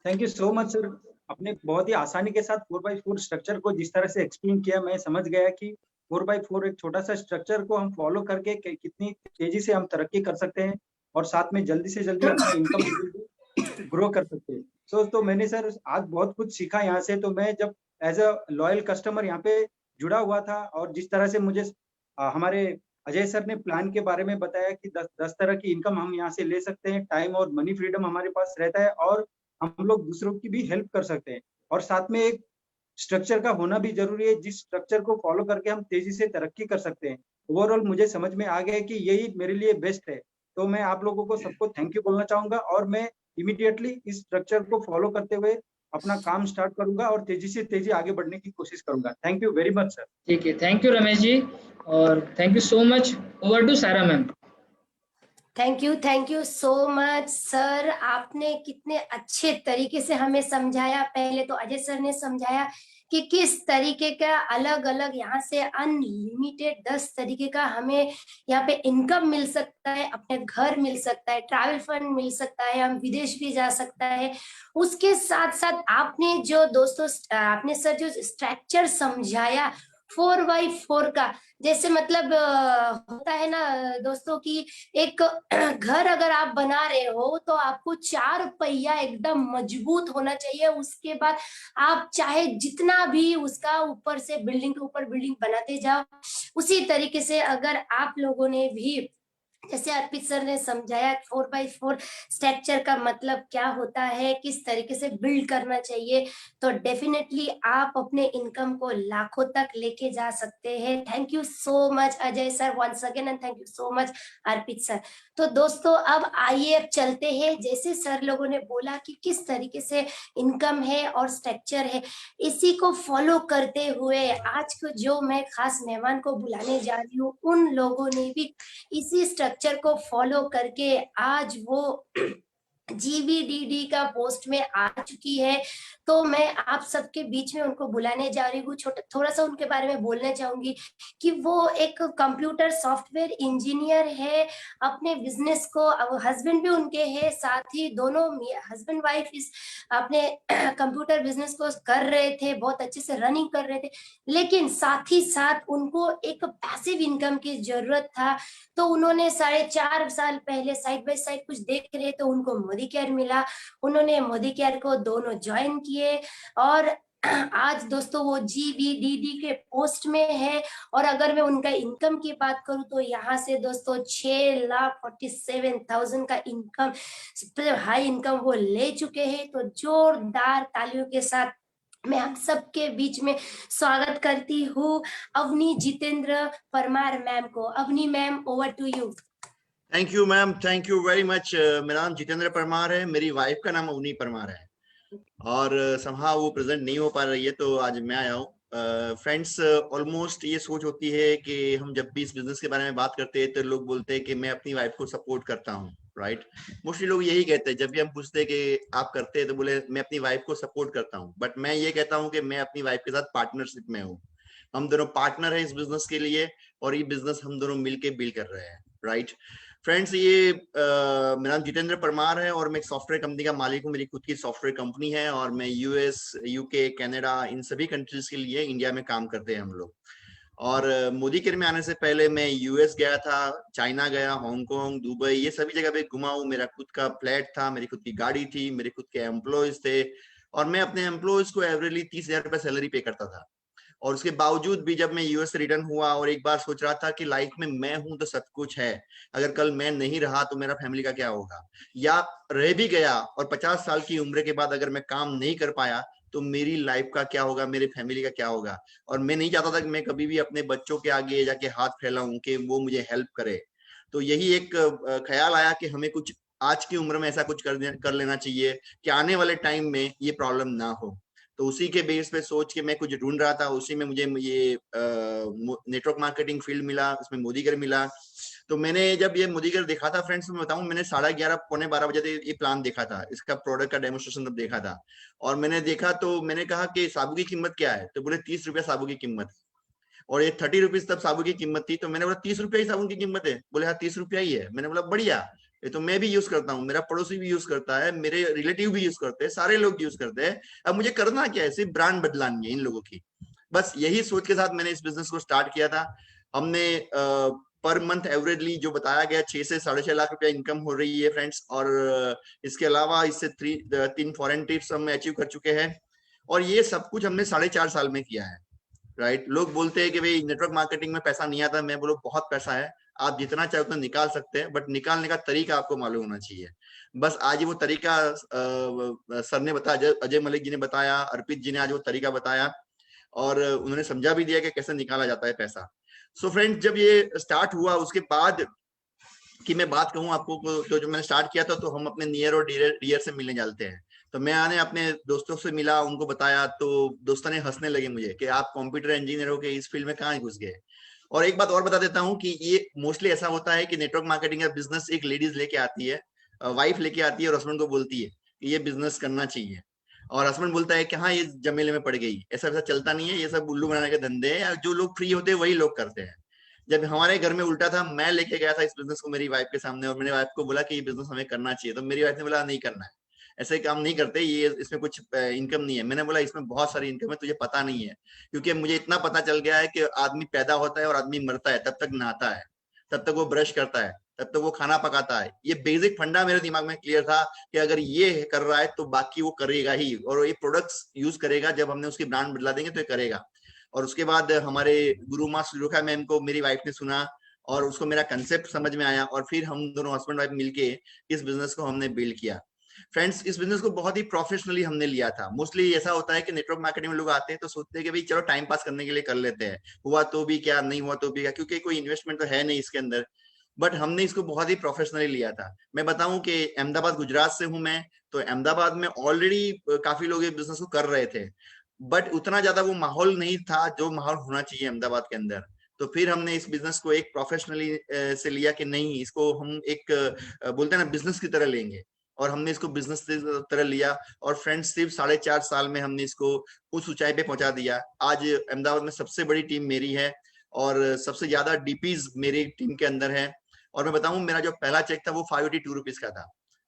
Thank you so much sir, आपने बहुत ही आसानी के साथ 4x4 स्ट्रक्चर को जिस तरह से एक्सप्लेन किया, मैं समझ गया कि 4x4 एक छोटा सा स्ट्रक्चर को हम फॉलो करके कितनी तेजी से हम तरक्की कर सकते हैं और साथ में जल्दी से जल्दी अपनी इनकम ग्रो कर सकते हैं। तो मैंने सर आज बहुत कुछ सीखा यहाँ से। तो मैं जब एज अ लॉयल कस्टमर यहाँ पे जुड़ा हुआ था और जिस तरह से मुझे हमारे अजय सर ने प्लान के बारे में बताया कि 10 तरह की इनकम हम यहाँ से ले सकते हैं, टाइम और मनी फ्रीडम हमारे पास रहता है और हम लोग दूसरों की भी हेल्प कर सकते हैं। और साथ में एक स्ट्रक्चर का होना भी जरूरी है, जिस स्ट्रक्चर को फॉलो करके हम तेजी से तरक्की कर सकते हैं। ओवरऑल मुझे समझ में आ गया कि यही मेरे लिए बेस्ट है। तो मैं आप लोगों को सबको थैंक यू बोलना चाहूंगा और मैं इमीडिएटली इस स्ट्रक्चर को फॉलो करते हुए अपना काम स्टार्ट करूंगा और तेजी से तेजी आगे बढ़ने की कोशिश करूंगा। Thank you very much sir. ठीक है, थैंक यू रमेश जी और thank you so much. Over to Saira ma'am. Thank you so much sir, आपने कितने अच्छे तरीके से हमें समझाया। पहले तो अजय सर ने समझाया कि किस तरीके का अलग अलग यहाँ से अनलिमिटेड 10 तरीके का हमें यहाँ पे इनकम मिल सकता है, अपने घर मिल सकता है, ट्रैवल फंड मिल सकता है, हम विदेश भी जा सकता है। उसके साथ साथ आपने जो दोस्तों आपने सर जो स्ट्रक्चर समझाया 4x4 का, जैसे मतलब होता है ना दोस्तों कि एक घर अगर आप बना रहे हो तो आपको 4 पहिया एकदम मजबूत होना चाहिए। उसके बाद आप चाहे जितना भी उसका ऊपर से बिल्डिंग के ऊपर बिल्डिंग बनाते जाओ, उसी तरीके से अगर आप लोगों ने भी जैसे अर्पित सर ने समझाया 4x4 स्ट्रक्चर का मतलब क्या होता है, किस तरीके से बिल्ड करना चाहिए, तो डेफिनेटली आप अपने इनकम को लाखों तक लेके जा सकते हैं। Thank you so much Ajay sir once again and thank you so much Arpit sir. तो दोस्तों अब आइए अब चलते हैं, जैसे सर लोगों ने बोला कि किस तरीके से इनकम है और स्ट्रक्चर है, इसी को फॉलो करते हुए आज को जो मैं खास मेहमान को बुलाने जा रही हूँ, उन लोगों ने भी इसी स्ट्रक्चर को फॉलो करके आज वो GVDD का पोस्ट में आ चुकी है। तो मैं आप सबके बीच में उनको बुलाने जा रही हूँ, थोड़ा सा उनके बारे में बोलना चाहूंगी कि वो एक कंप्यूटर सॉफ्टवेयर इंजीनियर है। अपने बिजनेस को हस्बैंड भी उनके हैं, साथ ही दोनों हस्बैंड वाइफ इस अपने कंप्यूटर बिजनेस को कर रहे थे, बहुत अच्छे से रनिंग कर रहे थे, लेकिन साथ ही साथ उनको एक पैसिव इनकम की जरूरत था। तो उन्होंने 4.5 साल पहले साइड बाय साइड कुछ देख रहे तो उनको मोदी केयर मिला, उन्होंने मोदी केयर को दोनों ज्वाइन किए और आज दोस्तों वो GVDD के पोस्ट में है। और अगर मैं उनका इनकम की बात करूं तो यहाँ से दोस्तों 6,47,000 का इनकम, हाई इनकम वो ले चुके हैं। तो जोरदार तालियों के साथ मैं आप सबके बीच में स्वागत करती हूँ अवनी जितेंद्र परमार मैम को। Avani ma'am, over to you. Thank you ma'am, thank you very much. मेरा नाम जितेंद्र परमार है, मेरी वाइफ का नाम अवनी परमार है और समहाउ वो प्रेजेंट नहीं हो पा रही है तो आज मैं आया हूँ। फ्रेंड्स, ऑलमोस्ट ये सोच होती है कि हम जब भी इस बिजनेस के बारे में बात करते हैं तो लोग बोलते हैं कि मैं अपनी वाइफ को सपोर्ट करता हूँ, राइट। मोस्टली लोग यही कहते हैं जब भी हम पूछते हैं कि आप करते हैं तो बोले मैं अपनी वाइफ को सपोर्ट करता हूँ। बट मैं ये कहता हूँ कि मैं अपनी वाइफ के साथ पार्टनरशिप में हूँ, हम दोनों पार्टनर है इस बिजनेस के लिए और ये बिजनेस हम दोनों मिलके बिल्ड कर रहे हैं, राइट। फ्रेंड्स, ये मेरा नाम जितेंद्र परमार है और मैं एक सॉफ्टवेयर कंपनी का मालिक हूँ। मेरी खुद की सॉफ्टवेयर कंपनी है और मैं US, UK, कनाडा, इन सभी कंट्रीज के लिए इंडिया में काम करते हैं हम लोग। और मोदी केयर में आने से पहले मैं US गया था, चाइना गया, हांगकांग, दुबई, ये सभी जगह पे घुमा हूँ। मेरा खुद का फ्लैट था, मेरी खुद की गाड़ी थी, मेरे खुद के एम्प्लॉयज थे और मैं अपने एम्प्लॉयज को एवरेजली 30,000 रुपए सैलरी पे करता था। और उसके बावजूद भी जब मैं US से रिटर्न हुआ और एक बार सोच रहा था कि लाइफ में मैं हूं तो सब कुछ है, अगर कल मैं नहीं रहा तो मेरा फैमिली का क्या होगा, या रह भी गया और 50 साल की उम्र के बाद अगर मैं काम नहीं कर पाया तो मेरी लाइफ का क्या होगा, मेरे फैमिली का क्या होगा। और मैं नहीं चाहता था कि मैं कभी भी अपने बच्चों के आगे जाके हाथ फैलाऊं कि वो मुझे हेल्प करे। तो यही एक ख्याल आया कि हमें कुछ आज की उम्र में ऐसा कुछ कर लेना चाहिए कि आने वाले टाइम में ये प्रॉब्लम ना हो। तो उसी के बेस पे सोच के मैं कुछ ढूंढ रहा था, उसी में मुझे ये नेटवर्क मार्केटिंग फील्ड मिला, उसमें मोदी केयर मिला। तो मैंने जब ये मोदी केयर देखा था फ्रेंड्स, मैं बताऊं, मैंने 11:30 पौने 12 बजे ये प्लान देखा था, इसका प्रोडक्ट का डेमोस्ट्रेशन तब देखा था। और मैंने देखा तो मैंने कहा कि साबू की कीमत क्या है, तो बोले 30 रुपया साबू की कीमत है और ये 30 रुपीज तब साबू की कीमत थी। तो मैंने बोला 30 रुपया ही साबुन की कीमत है, बोले हाँ 30 रुपया ही है। मैंने बोला बढ़िया, ये तो मैं भी यूज करता हूँ, मेरा पड़ोसी भी यूज करता है, मेरे रिलेटिव भी यूज करते हैं, सारे लोग यूज करते हैं। अब मुझे करना क्या है, सिर्फ ब्रांड बदलानी है इन लोगों की, बस यही सोच के साथ मैंने इस बिजनेस को स्टार्ट किया था। हमने पर मंथ एवरेजली जो बताया गया 6 से 6.5 लाख रुपया इनकम हो रही है फ्रेंड्स। और इसके अलावा इससे 3 फॉरेन ट्रिप्स हम अचीव कर चुके हैं और ये सब कुछ हमने 4.5 साल में किया है, राइट। लोग बोलते हैं कि भाई नेटवर्क मार्केटिंग में पैसा नहीं आता, मैं बोलो बहुत पैसा है, आप जितना चाहे उतना निकाल सकते हैं, बट निकालने का तरीका आपको मालूम होना चाहिए। बस आज वो तरीका सर ने बताया, अजय मलिक जी ने बताया, अर्पित जी ने आज वो तरीका बताया और उन्होंने समझा भी दिया कि कैसे निकाला जाता है पैसा। सो फ्रेंड्स, जब ये स्टार्ट हुआ उसके बाद की मैं बात कहूँ आपको, तो जो मैंने स्टार्ट किया था तो हम अपने नियर और डियर से मिलने जाते हैं। तो मैं आने अपने दोस्तों से मिला, उनको बताया तो दोस्तों ने हंसने लगे मुझे कि आप कंप्यूटर इंजीनियर हो के इस फील्ड में कहाँ घुस गए। और एक बात और बता देता हूँ कि ये मोस्टली ऐसा होता है कि नेटवर्क मार्केटिंग का बिजनेस एक लेडीज लेके आती है, वाइफ लेके आती है और हस्बैंड को बोलती है कि ये बिजनेस करना चाहिए। और हस्बैंड बोलता है कि हाँ ये जमेले में पड़ गई, ऐसा वैसा चलता नहीं है, ये सब उल्लू बनाने के धंधे हैं, जो लोग फ्री होते हैं वही लोग करते हैं। जब हमारे घर में उल्टा था, मैं लेके गया था इस बिजनेस को मेरी वाइफ के सामने, और मेरी वाइफ को बोला कि ये बिजनेस हमें करना चाहिए, तो मेरी वाइफ ने बोला नहीं करना है, ऐसे काम नहीं करते, ये इसमें कुछ इनकम नहीं है। मैंने बोला इसमें बहुत सारी इनकम है, तुझे पता नहीं है, क्योंकि मुझे इतना पता चल गया है कि आदमी पैदा होता है और आदमी मरता है, तब तक नहाता है, तब तक वो ब्रश करता है, तब तक वो खाना पकाता है। ये बेसिक फंडा मेरे दिमाग में क्लियर था कि अगर ये कर रहा है तो बाकी वो करेगा ही, और ये प्रोडक्ट्स यूज करेगा, जब हमने उसकी ब्रांड बदला देंगे तो ये करेगा। और उसके बाद हमारे गुरु माँ सुरेखा मैम को मेरी वाइफ ने सुना, और उसको मेरा कंसेप्ट समझ में आया, और फिर हम दोनों हस्बैंड वाइफ मिलके इस बिजनेस को हमने बिल्ड किया। फ्रेंड्स, इस बिजनेस को बहुत ही प्रोफेशनली हमने लिया था। मोस्टली ऐसा होता है कि नेटवर्क मार्केटिंग में लोग आते हैं तो सोचते हैं कि भाई चलो टाइम पास करने के लिए कर लेते हैं, हुआ तो भी क्या, नहीं हुआ तो भी क्या, क्योंकि कोई इन्वेस्टमेंट तो है नहीं इसके अंदर। बट हमने इसको बहुत ही प्रोफेशनली लिया था। मैं बताऊं कि अहमदाबाद गुजरात से हूं मैं, तो अहमदाबाद में ऑलरेडी काफी लोग ये बिजनेस को कर रहे थे, बट उतना ज्यादा वो माहौल नहीं था जो माहौल होना चाहिए अहमदाबाद के अंदर। तो फिर हमने इस बिजनेस को एक प्रोफेशनली से लिया कि नहीं, इसको हम एक बोलते हैं ना बिजनेस की तरह लेंगे, और हमने इसको बिजनेस की तरह लिया। और फ्रेंड्स, सिर्फ 4.5 साल में हमने इसको उस ऊंचाई पे पहुंचा दिया। आज अहमदाबाद में सबसे बड़ी टीम मेरी है, और सबसे ज्यादा डीपीज मेरी टीम के अंदर है। और मैं बताऊं, मेरा जो पहला चेक था वो 582 रुपीज का था,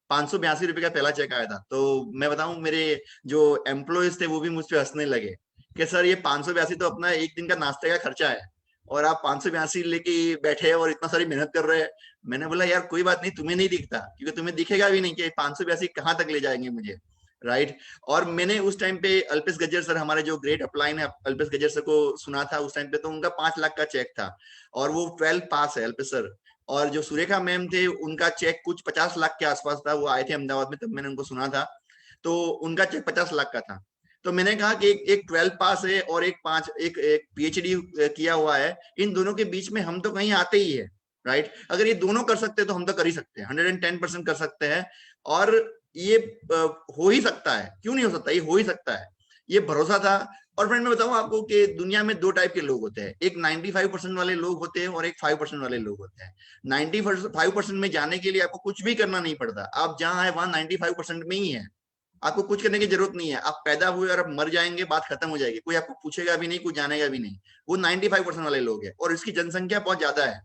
582 रुपए का पहला चेक आया था। तो मैं बताऊं, मेरे जो एम्प्लॉयज थे वो भी मुझ पे हंसने लगे कि सर ये 582 तो अपना एक दिन का नाश्ते का खर्चा है, और आप 582 लेके बैठे हैं और इतना सारी मेहनत कर रहे हैं। मैंने बोला यार कोई बात नहीं, तुम्हें नहीं दिखता, क्योंकि तुम्हें दिखेगा भी नहीं कि 582 कहाँ तक ले जाएंगे मुझे, राइट। और मैंने उस टाइम पे अल्पेश गज्जर सर, हमारे जो ग्रेट अपलाइन है, अल्पेश गज्जर सर को सुना था उस टाइम पे, तो उनका 5 लाख का चेक था, और वो 12 पास है अल्पेश सर। और जो सुरेखा मैम थे, उनका चेक कुछ 50 लाख के आसपास था, वो आए थे अहमदाबाद में, तब मैंने उनको सुना था, तो उनका चेक 50 लाख का था। तो मैंने कहा कि एक 12 पास है और एक PhD किया हुआ है, इन दोनों के बीच में हम तो कहीं आते ही है, राइट। अगर ये दोनों कर सकते हैं तो हम तो कर ही सकते हैं, 110% कर सकते हैं, और ये हो ही सकता है, क्यों नहीं हो सकता, ये हो ही सकता है, ये भरोसा था। और फ्रेंड, मैं बताऊं आपको कि दुनिया में 2 टाइप के लोग होते हैं, एक 95% वाले लोग होते हैं और एक 5% वाले लोग होते हैं। 95% में जाने के लिए आपको कुछ भी करना नहीं पड़ता, आप जहां है वहां 95% में ही है, आपको कुछ करने की जरूरत नहीं है। आप पैदा हुए और आप मर जाएंगे, बात खत्म हो जाएगी, कोई आपको पूछेगा भी नहीं, कोई जानेगा भी नहीं। वो 95% वाले लोग हैं, और इसकी जनसंख्या बहुत ज्यादा है,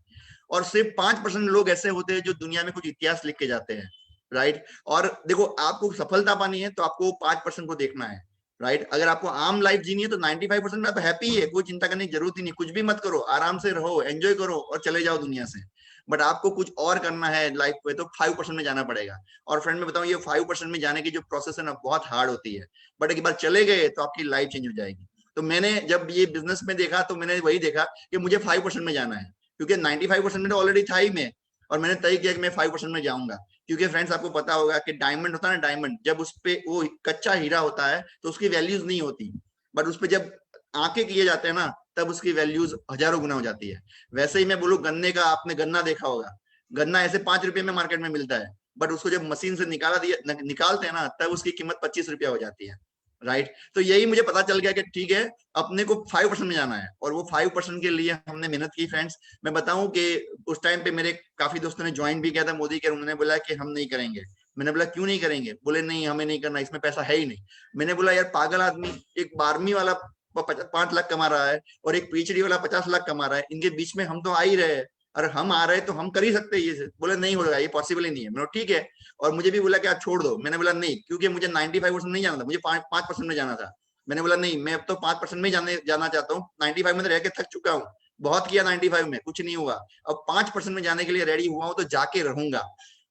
और सिर्फ 5% लोग ऐसे होते हैं जो दुनिया में कुछ इतिहास लिख के जाते हैं, राइट। और देखो, आपको सफलता पानी है तो आपको 5% को देखना है, राइट। अगर आपको आम लाइफ जीनी है तो 95% में आप हैप्पी है, कोई चिंता करने की जरूरत ही नहीं, कुछ भी मत करो, आराम से रहो, एंजॉय करो और चले जाओ दुनिया से। बट आपको कुछ और करना है लाइफ में तो 5% में जाना पड़ेगा। और फ्रेंड, मैं बताऊं, ये 5% में जाने की जो प्रोसेस है ना, बहुत हार्ड होती है, बट एक बार चले गए तो आपकी लाइफ चेंज हो जाएगी। तो मैंने जब ये बिजनेस में देखा तो मैंने वही देखा कि मुझे 5% में जाना है, क्योंकि 95% में तो ऑलरेडी था ही मैं, और मैंने तय किया कि मैं 5% में जाऊंगा। क्योंकि फ्रेंड्स, आपको पता होगा कि डायमंड होता है ना, डायमंड जब उस पे वो कच्चा हीरा होता है तो उसकी वैल्यूज नहीं होती, बट उस पे जब आंखें किए जाते हैं ना, तब उसकी वैल्यूज हजारों गुना हो जाती है। वैसे ही मैं बोलूं, गन्ने का, आपने गन्ना देखा होगा, गन्ना ऐसे 5 रुपए में मार्केट में मिलता है, बट उसको जब मशीन से निकालते हैं ना, तब उसकी कीमत 25 रुपया हो जाती है, राइट। तो यही मुझे पता चल गया कि ठीक है, अपने को 5% में जाना है, और वो 5% के लिए हमने मेहनत की। फ्रेंड्स, मैं बताऊं कि उस टाइम पे मेरे काफी दोस्तों ने ज्वाइन भी किया था मोदी केयर, उन्होंने बोला कि हम नहीं करेंगे। मैंने बोला क्यों नहीं करेंगे? बोले नहीं, हमें नहीं करना, इसमें पैसा है ही नहीं। मैंने बोला यार पागल आदमी, एक 12वीं वाला 5 लाख कमा रहा है और एक PhD वाला 50 लाख कमा रहा है, इनके बीच में हम तो आ ही रहे हैं, और हम आ रहे हैं तो हम कर ही सकते हैं ये। बोले नहीं होगा, ये पॉसिबल ही नहीं है। मैंने ठीक है, और मुझे भी बोला कि आप छोड़ दो। मैंने बोला नहीं, क्योंकि मुझे 95% नहीं जाना था, मुझे 5% में जाना था। मैंने बोला नहीं, मैं अब तो 5% में जाना चाहता हूँ, 95 में तो रह के थक चुका हूँ, बहुत किया 95 में, कुछ नहीं हुआ, अब 5% में जाने के लिए रेडी हुआ हूँ, तो जाके रहूंगा।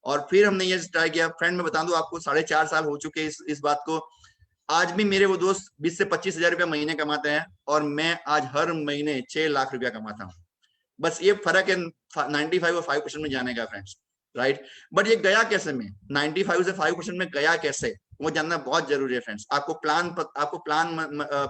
और फिर हमने ये ट्राई किया। फ्रेंड, मैं बता दूं आपको, 4.5 साल हो चुके इस बात को। आज भी मेरे वो दोस्त 20 से 25 हजार रुपया महीने कमाते हैं, और मैं आज हर महीने 6 लाख रुपया कमाता हूँ। बस ये फर्क है 95 और 5% में जाने का, फ्रेंड्स, राइट। बट ये गया कैसे में, 95 से 5% में गया कैसे, वो जानना बहुत जरूरी है फ्रेंड्स। आपको प्लान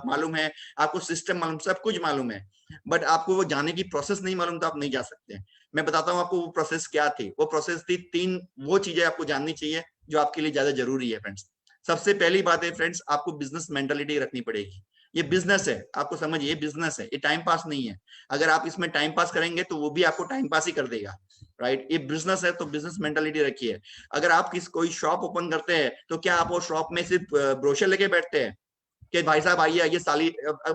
मालूम है, आपको सिस्टम मालूम, सब कुछ मालूम है, बट आपको वो जाने की प्रोसेस नहीं मालूम, तो आप नहीं जा सकते। मैं बताता हूँ आपको वो प्रोसेस क्या थी। वो प्रोसेस थी 3 वो चीजें आपको जाननी चाहिए जो आपके लिए ज्यादा जरूरी है फ्रेंड्स। सबसे पहली बात है फ्रेंड्स, आपको बिजनेस मेंटालिटी रखनी पड़ेगी। ये बिजनेस है, आपको समझिए, ये बिजनेस है, ये टाइम पास नहीं है। अगर आप इसमें टाइम पास करेंगे तो वो भी आपको टाइम पास ही कर देगा, राइट। ये बिजनेस है तो बिजनेस मेंटालिटी रखिए। अगर आप कोई शॉप ओपन करते हैं तो क्या आप वो शॉप में सिर्फ ब्रोशर लेके बैठते हैं कि भाई साहब आइए आइए साली,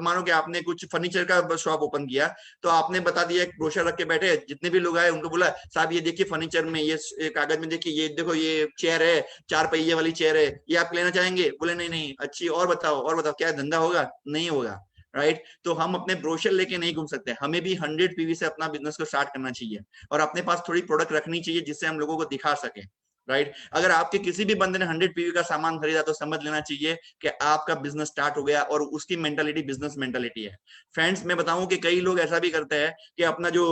मानो कि आपने कुछ फर्नीचर का शॉप ओपन किया तो आपने बता दिया, एक ब्रोशर रख के बैठे, जितने भी लोग आए उनको बोला साहब ये देखिए फर्नीचर में, ये कागज में देखिए, ये देखो ये चेयर है, 4 पहिए वाली चेयर है, ये आप लेना चाहेंगे? बोले नहीं नहीं अच्छी, और बताओ क्या धंधा होगा? नहीं होगा, राइट। तो हम अपने ब्रोशर लेके नहीं घूम सकते, हमें भी 100 पीवी से अपना बिजनेस को स्टार्ट करना चाहिए और अपने पास थोड़ी प्रोडक्ट रखनी चाहिए जिससे हम लोगों को दिखा सके, राइट। अगर आपके किसी भी बंदे ने 100 पीवी का सामान खरीदा तो समझ लेना चाहिए कि आपका बिजनेस स्टार्ट हो गया और उसकी मेंटालिटी बिजनेस मेंटालिटी है। फ्रेंड्स मैं बताऊं कि कई लोग ऐसा भी करते हैं कि अपना जो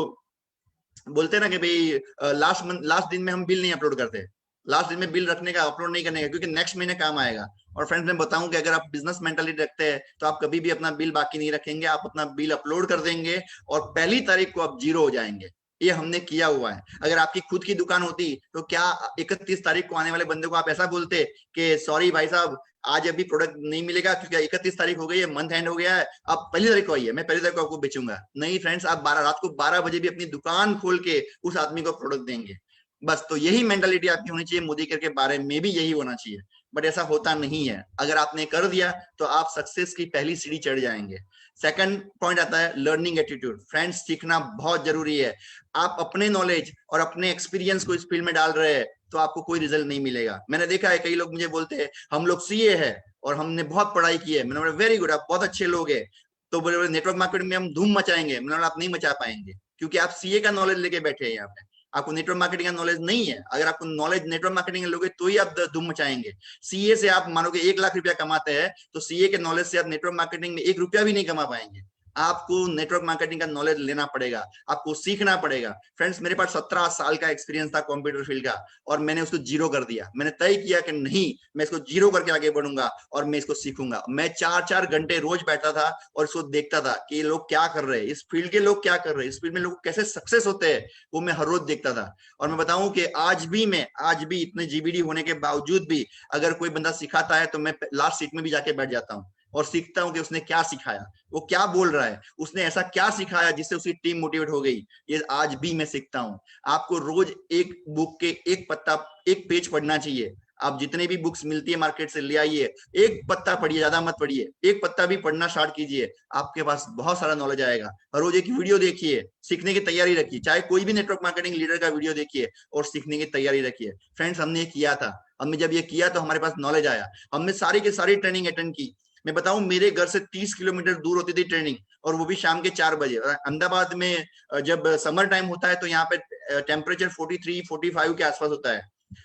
बोलते हैं ना कि भाई लास्ट दिन में हम बिल नहीं अपलोड करते, लास्ट दिन में बिल रखने का, अपलोड नहीं करने का, क्योंकि नेक्स्ट महीने काम आएगा। और फ्रेंड्स मैं बताऊं कि अगर आप बिजनेस मेंटालिटी रखते हैं तो आप कभी भी अपना बिल बाकी नहीं रखेंगे, आप अपना बिल अपलोड कर देंगे और पहली तारीख को आप 0 हो जाएंगे। ये हमने किया हुआ है। अगर आपकी खुद की दुकान होती तो क्या 31 तारीख को आने वाले बंदे को आप ऐसा बोलते कि सॉरी भाई साहब आज अभी प्रोडक्ट नहीं मिलेगा क्योंकि 31 तारीख हो गई है, मंथ एंड हो गया है, आप पहली तारीख को आइए, मैं पहली तारीख को आपको बेचूंगा? नहीं फ्रेंड्स, आप रात को 12 बजे भी अपनी दुकान खोल के उस आदमी को प्रोडक्ट देंगे। बस तो यही मेंटालिटी आपकी होनी चाहिए, मोदी केयर के बारे में भी यही होना चाहिए, बट ऐसा होता नहीं है। अगर आपने कर दिया तो आप सक्सेस की पहली सीढ़ी चढ़ जाएंगे। सेकंड पॉइंट आता है लर्निंग एटीट्यूड। फ्रेंड्स सीखना बहुत जरूरी है। आप अपने नॉलेज और अपने एक्सपीरियंस को इस फील्ड में डाल रहे हैं तो आपको कोई रिजल्ट नहीं मिलेगा। मैंने देखा है कई लोग मुझे बोलते हैं हम लोग सीए है और हमने बहुत पढ़ाई की है। मैंने बोला वेरी गुड, आप बहुत अच्छे लोग हैं, तो बोले नेटवर्क मार्केटिंग में हम धूम मचाएंगे। मैंने बोला आप नहीं मचा पाएंगे क्योंकि आप सीए का नॉलेज लेके बैठे हैं यहाँ पे, आपको नेटवर्क मार्केटिंग का नॉलेज नहीं है। अगर आपको नॉलेज नेटवर्क मार्केटिंग लोगे तो ही आप धूम मचाएंगे। सीए से आप मानोगे 1 लाख रुपया कमाते हैं तो सीए के नॉलेज से आप नेटवर्क मार्केटिंग में 1 रुपया भी नहीं कमा पाएंगे। आपको नेटवर्क मार्केटिंग का नॉलेज लेना पड़ेगा, आपको सीखना पड़ेगा। फ्रेंड्स मेरे पास 17 साल का एक्सपीरियंस था कंप्यूटर फील्ड का और मैंने उसको 0 कर दिया। मैंने तय किया कि नहीं, मैं इसको 0 करके आगे बढ़ूंगा और मैं इसको सीखूंगा। मैं 4-4 घंटे रोज बैठा था और इसको देखता था कि ये लोग क्या कर रहे हैं, इस फील्ड के लोग क्या कर रहे हैं, इस फील्ड में लोग कैसे सक्सेस होते हैं, वो मैं हर रोज देखता था। और मैं बताऊं कि आज भी इतने जीबीडी होने के बावजूद भी अगर कोई बंदा सिखाता है तो मैं लास्ट सीट में भी जाके बैठ जाता हूँ और सीखता हूं कि उसने क्या सिखाया, वो क्या बोल रहा है, उसने ऐसा क्या सिखाया जिससे उसकी टीम मोटिवेट हो गई। ये आज भी मैं सीखता हूं। आपको रोज एक बुक के एक पेज पढ़ना चाहिए। आप जितने भी बुक्स मिलती है मार्केट से ले आइए, एक पत्ता पढ़िए, ज्यादा मत पढ़िए, एक पत्ता भी पढ़ना स्टार्ट कीजिए, आपके पास बहुत सारा नॉलेज आएगा। हर रोज एक वीडियो देखिए, सीखने की तैयारी रखिए, चाहे कोई भी नेटवर्क मार्केटिंग लीडर का वीडियो देखिए और सीखने की तैयारी रखिए। फ्रेंड्स हमने ये किया था, हमने जब ये किया तो हमारे पास नॉलेज आया, हमने सारी की सारी ट्रेनिंग अटेंड की। मैं बताऊं मेरे घर से 30 किलोमीटर दूर होती थी ट्रेनिंग और वो भी शाम के 4 बजे। अहमदाबाद में जब समर टाइम होता है तो यहाँ पे टेम्परेचर 43-45 के आसपास होता है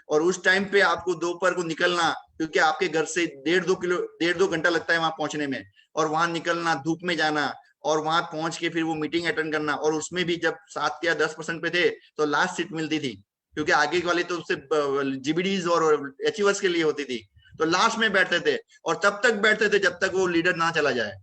और उस टाइम पे आपको दोपहर को निकलना, क्योंकि आपके घर से 1.5-2 घंटा लगता है वहां पहुंचने में, और वहां निकलना, धूप में जाना और वहां पहुंच के फिर वो मीटिंग अटेंड करना। और उसमें भी जब 7 या 10% पे थे तो लास्ट सीट मिलती थी, क्योंकि आगे वाले तो उससे जीबीडीज और एचईवर्स के लिए होती थी, तो लास्ट में बैठते थे और तब तक बैठते थे जब तक वो लीडर ना चला जाए।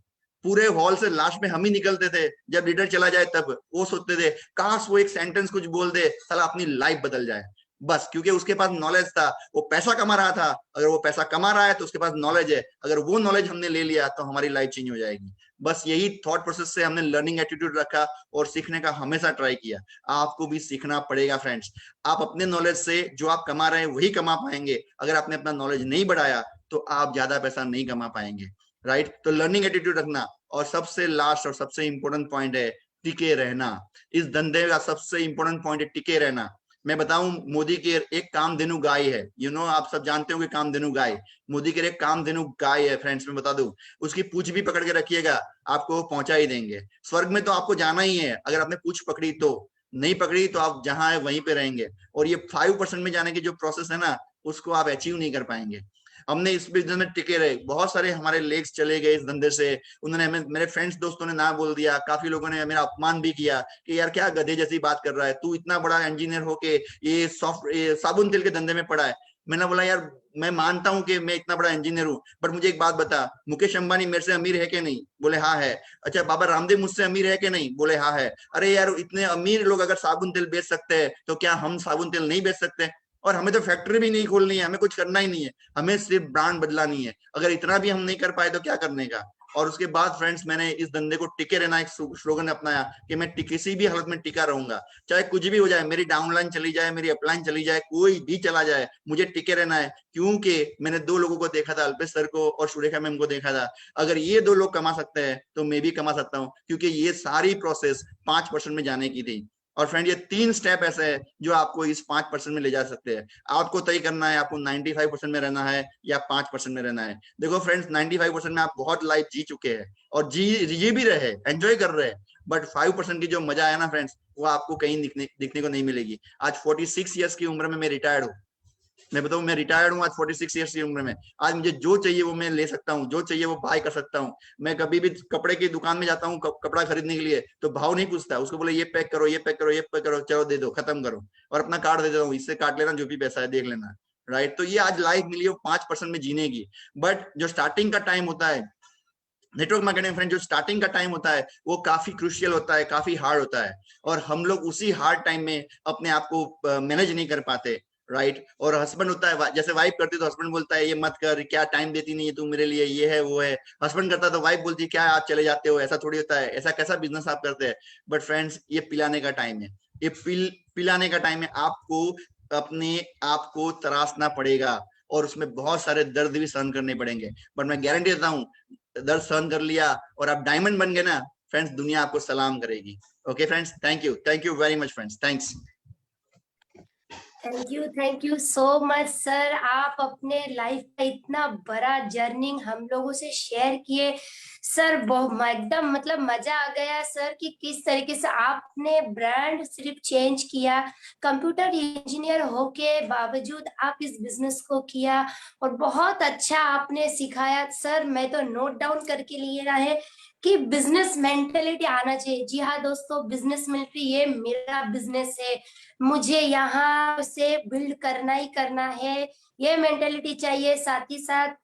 पूरे हॉल से लास्ट में हम ही निकलते थे, जब लीडर चला जाए तब वो सोचते थे काश वो एक सेंटेंस कुछ बोल दे, साला अपनी लाइफ बदल जाए। बस क्योंकि उसके पास नॉलेज था, वो पैसा कमा रहा था। अगर वो पैसा कमा रहा है तो उसके पास नॉलेज है, अगर वो नॉलेज हमने ले लिया तो हमारी लाइफ चेंज हो जाएगी। बस यही थॉट प्रोसेस से हमने लर्निंग एटीट्यूड रखा और सीखने का हमेशा ट्राई किया। आपको भी सीखना पड़ेगा फ्रेंड्स। आप अपने नॉलेज से जो आप कमा रहे हैं वही कमा पाएंगे। अगर आपने अपना नॉलेज नहीं बढ़ाया तो आप ज्यादा पैसा नहीं कमा पाएंगे, राइट। तो लर्निंग एटीट्यूड रखना। और सबसे लास्ट और सबसे इंपॉर्टेंट पॉइंट है टिके रहना। इस धंधे का सबसे इंपॉर्टेंट पॉइंट है टिके रहना। मैं बताऊं मोदी केयर एक कामधेनु गाय है, आप सब जानते हो कि कामधेनु गाय, मोदी केयर एक कामधेनु गाय है। फ्रेंड्स मैं बता दूं, उसकी पूंछ भी पकड़ के रखिएगा, आपको पहुंचा ही देंगे। स्वर्ग में तो आपको जाना ही है, अगर आपने पूंछ पकड़ी तो, नहीं पकड़ी तो आप जहां है वहीं पे रहेंगे। और ये 5% में जाने की जो प्रोसेस है ना, उसको आप अचीव नहीं कर पाएंगे। हमने इस बिजनेस में टिके रहे, बहुत सारे हमारे लेग्स चले गए इस धंधे से। उन्होंने हमें, मेरे फ्रेंड्स दोस्तों ने ना बोल दिया, काफी लोगों ने मेरा अपमान भी किया कि यार क्या गधे जैसी बात कर रहा है तू, इतना बड़ा इंजीनियर होके ये साबुन तेल के धंधे में पड़ा है। मैंने बोला यार मैं मानता हूं कि मैं इतना बड़ा इंजीनियर हूं, बट मुझे एक बात बता, मुकेश अंबानी मेरे से अमीर है कि नहीं? बोले हाँ है। अच्छा बाबा रामदेव मुझसे अमीर है कि नहीं? बोले हाँ है। अरे यार इतने अमीर लोग अगर साबुन तेल बेच सकते हैं तो क्या हम साबुन तेल नहीं बेच सकते? और हमें तो फैक्ट्री भी नहीं खोलनी है, हमें कुछ करना ही नहीं है, हमें सिर्फ ब्रांड बदलानी है। अगर इतना भी हम नहीं कर पाए तो क्या करने का, और उसके बाद फ्रेंड्स मैंने इस धंधे को टिके रहना एक स्लोगन अपनाया कि मैं किसी भी हालत में टिका रहूंगा, चाहे कुछ भी हो जाए, मेरी डाउनलाइन चली जाए, मेरी अपलाइन चली जाए, कोई भी चला जाए, मुझे टिके रहना है। क्योंकि मैंने 2 लोगों को देखा था, अल्पेश सर को और सुरेखा मैम को देखा था। अगर ये 2 लोग कमा सकते हैं तो मैं भी कमा सकता हूँ, क्योंकि ये सारी प्रोसेस 5% में जाने की थी। और फ्रेंड ये 3 स्टेप ऐसे है जो आपको इस 5% में ले जा सकते हैं। आपको तय करना है आपको 95% में रहना है या 5% में रहना है। देखो फ्रेंड्स 95% में आप बहुत लाइफ जी चुके हैं और जी भी रहे, एंजॉय कर रहे हैं, बट 5% की जो मजा है ना फ्रेंड्स, वो आपको कहीं दिखने को नहीं मिलेगी। आज 46 ईयर्स की उम्र में मैं रिटायर्ड हूँ। मैं बताऊं, मैं रिटायर्ड हूँ आज 46 ईयर्स की उम्र में। आज मुझे जो चाहिए वो मैं ले सकता हूँ, जो चाहिए वो बाय कर सकता हूँ। मैं कभी भी कपड़े की दुकान में जाता हूँ कपड़ा खरीदने के लिए, तो भाव नहीं पूछता, उसको बोले ये पैक करो, ये पैक करो, ये पैक करो, चलो दे दो, खत्म करो, और अपना कार्ड दे देता हूँ, इससे काट लेना जो भी पैसा है, देख लेना। राइट, तो ये आज लाइफ मिली है 5% में जीने की। बट जो स्टार्टिंग का टाइम होता है नेटवर्क मार्केटिंग फ्रेंड, जो स्टार्टिंग का टाइम होता है वो काफी क्रूशियल होता है, काफी हार्ड होता है, और हम लोग उसी हार्ड टाइम में अपने आप को मैनेज नहीं कर पाते। राइट, और हस्बैंड होता है, जैसे वाइफ करती तो हस्बैंड बोलता है ये मत कर, क्या टाइम देती नहीं है तू मेरे लिए, ये है वो है। हस्बैंड करता तो वाइफ बोलती क्या आप चले जाते हो, ऐसा थोड़ी होता है, ऐसा कैसा बिजनेस आप करते हैं। बट फ्रेंड्स ये पिलाने का टाइम है, ये पिलाने का टाइम है। आपको अपने आप को तराशना पड़ेगा और उसमें बहुत सारे दर्द भी सहन करने पड़ेंगे। बट मैं गारंटी देता हूँ, दर्द सहन कर लिया और आप डायमंड बन गए ना फ्रेंड्स, दुनिया आपको सलाम करेगी। Okay friends, thank you very much friends, thanks. Thank you so much sir. आप अपने लाइफ का इतना बड़ा जर्नी हम लोगों से शेयर किए सर, बहुत एकदम मतलब मजा आ गया सर कि किस तरीके से आपने ब्रांड सिर्फ चेंज किया, कंप्यूटर इंजीनियर होके बावजूद आप इस बिजनेस को किया और बहुत अच्छा आपने सिखाया सर। मैं तो नोट डाउन करके लिए है कि बिजनेस मेंटेलिटी आना चाहिए। जी हाँ दोस्तों, बिजनेस मेंटेलिटी, ये मेरा बिजनेस है, मुझे यहाँ से बिल्ड करना ही करना है, ये मेंटेलिटी चाहिए। साथ ही साथ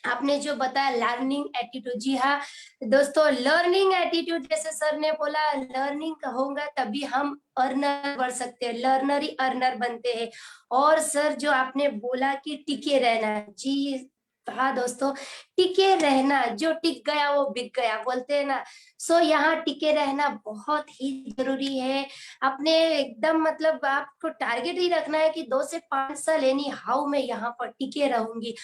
आपने जो बताया लर्निंग एटीट्यूड, जी हाँ दोस्तों, लर्निंग एटीट्यूड, जैसे सर ने बोला लर्निंग होगा तभी हम अर्नर बढ़ सकते हैं, लर्नर ही अर्नर बनते हैं। और सर जो आपने बोला कि टिके रहना, जी हाँ दोस्तों, टिके रहना, जो टिक गया वो बिक गया बोलते हैं ना। सो यहाँ टिके रहना बहुत ही जरूरी है। आपने एकदम मतलब आपको टारगेट ही रखना है कि 2 से 5 साल एनी हाउ मैं यहाँ पर टिके रहूंगी।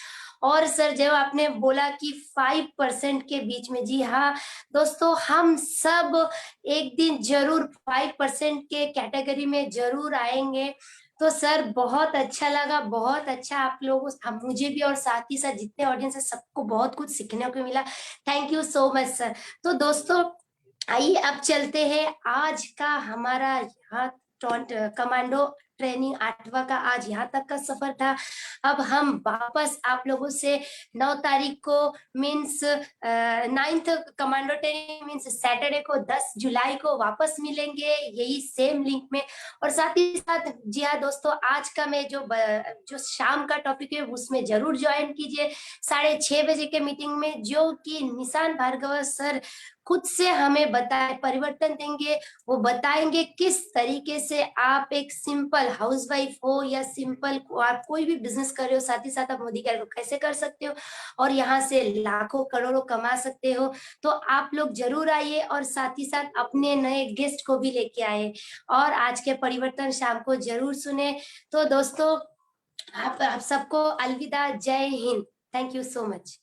और सर जब आपने बोला कि 5% के बीच में, जी हाँ दोस्तों, हम सब एक दिन जरूर 5% के कैटेगरी में जरूर आएंगे। तो सर बहुत अच्छा लगा, बहुत अच्छा आप लोगों हम मुझे भी और साथ ही साथ जितने ऑडियंस है सबको बहुत कुछ सीखने को मिला। Thank you so much sir. तो दोस्तों आइए अब चलते हैं, आज का हमारा यहाँ कमांडो ट्रेनिंग 8वां का आज यहाँ तक का सफर था। अब हम वापस आप लोगों से 9 तारीख को means 9th commando training means Saturday को 10 जुलाई को वापस मिलेंगे यही सेम लिंक में। और साथ ही साथ जी हाँ दोस्तों, आज का मैं जो शाम का टॉपिक है उसमें जरूर ज्वाइन कीजिए 6:30 बजे के मीटिंग में, जो कि निशान भार्गव सर खुद से हमें बताए परिवर्तन देंगे। वो बताएंगे किस तरीके से आप एक सिंपल हाउसवाइफ हो या सिंपल आप कोई भी बिजनेस कर रहे हो, साथ ही साथ आप मोदी केयर को कैसे कर सकते हो और यहाँ से लाखों करोड़ों कमा सकते हो। तो आप लोग जरूर आइए और साथ ही साथ अपने नए गेस्ट को भी लेके आए और आज के परिवर्तन शाम को जरूर सुने। तो दोस्तों आप सबको अलविदा, जय Hind, thank you so much.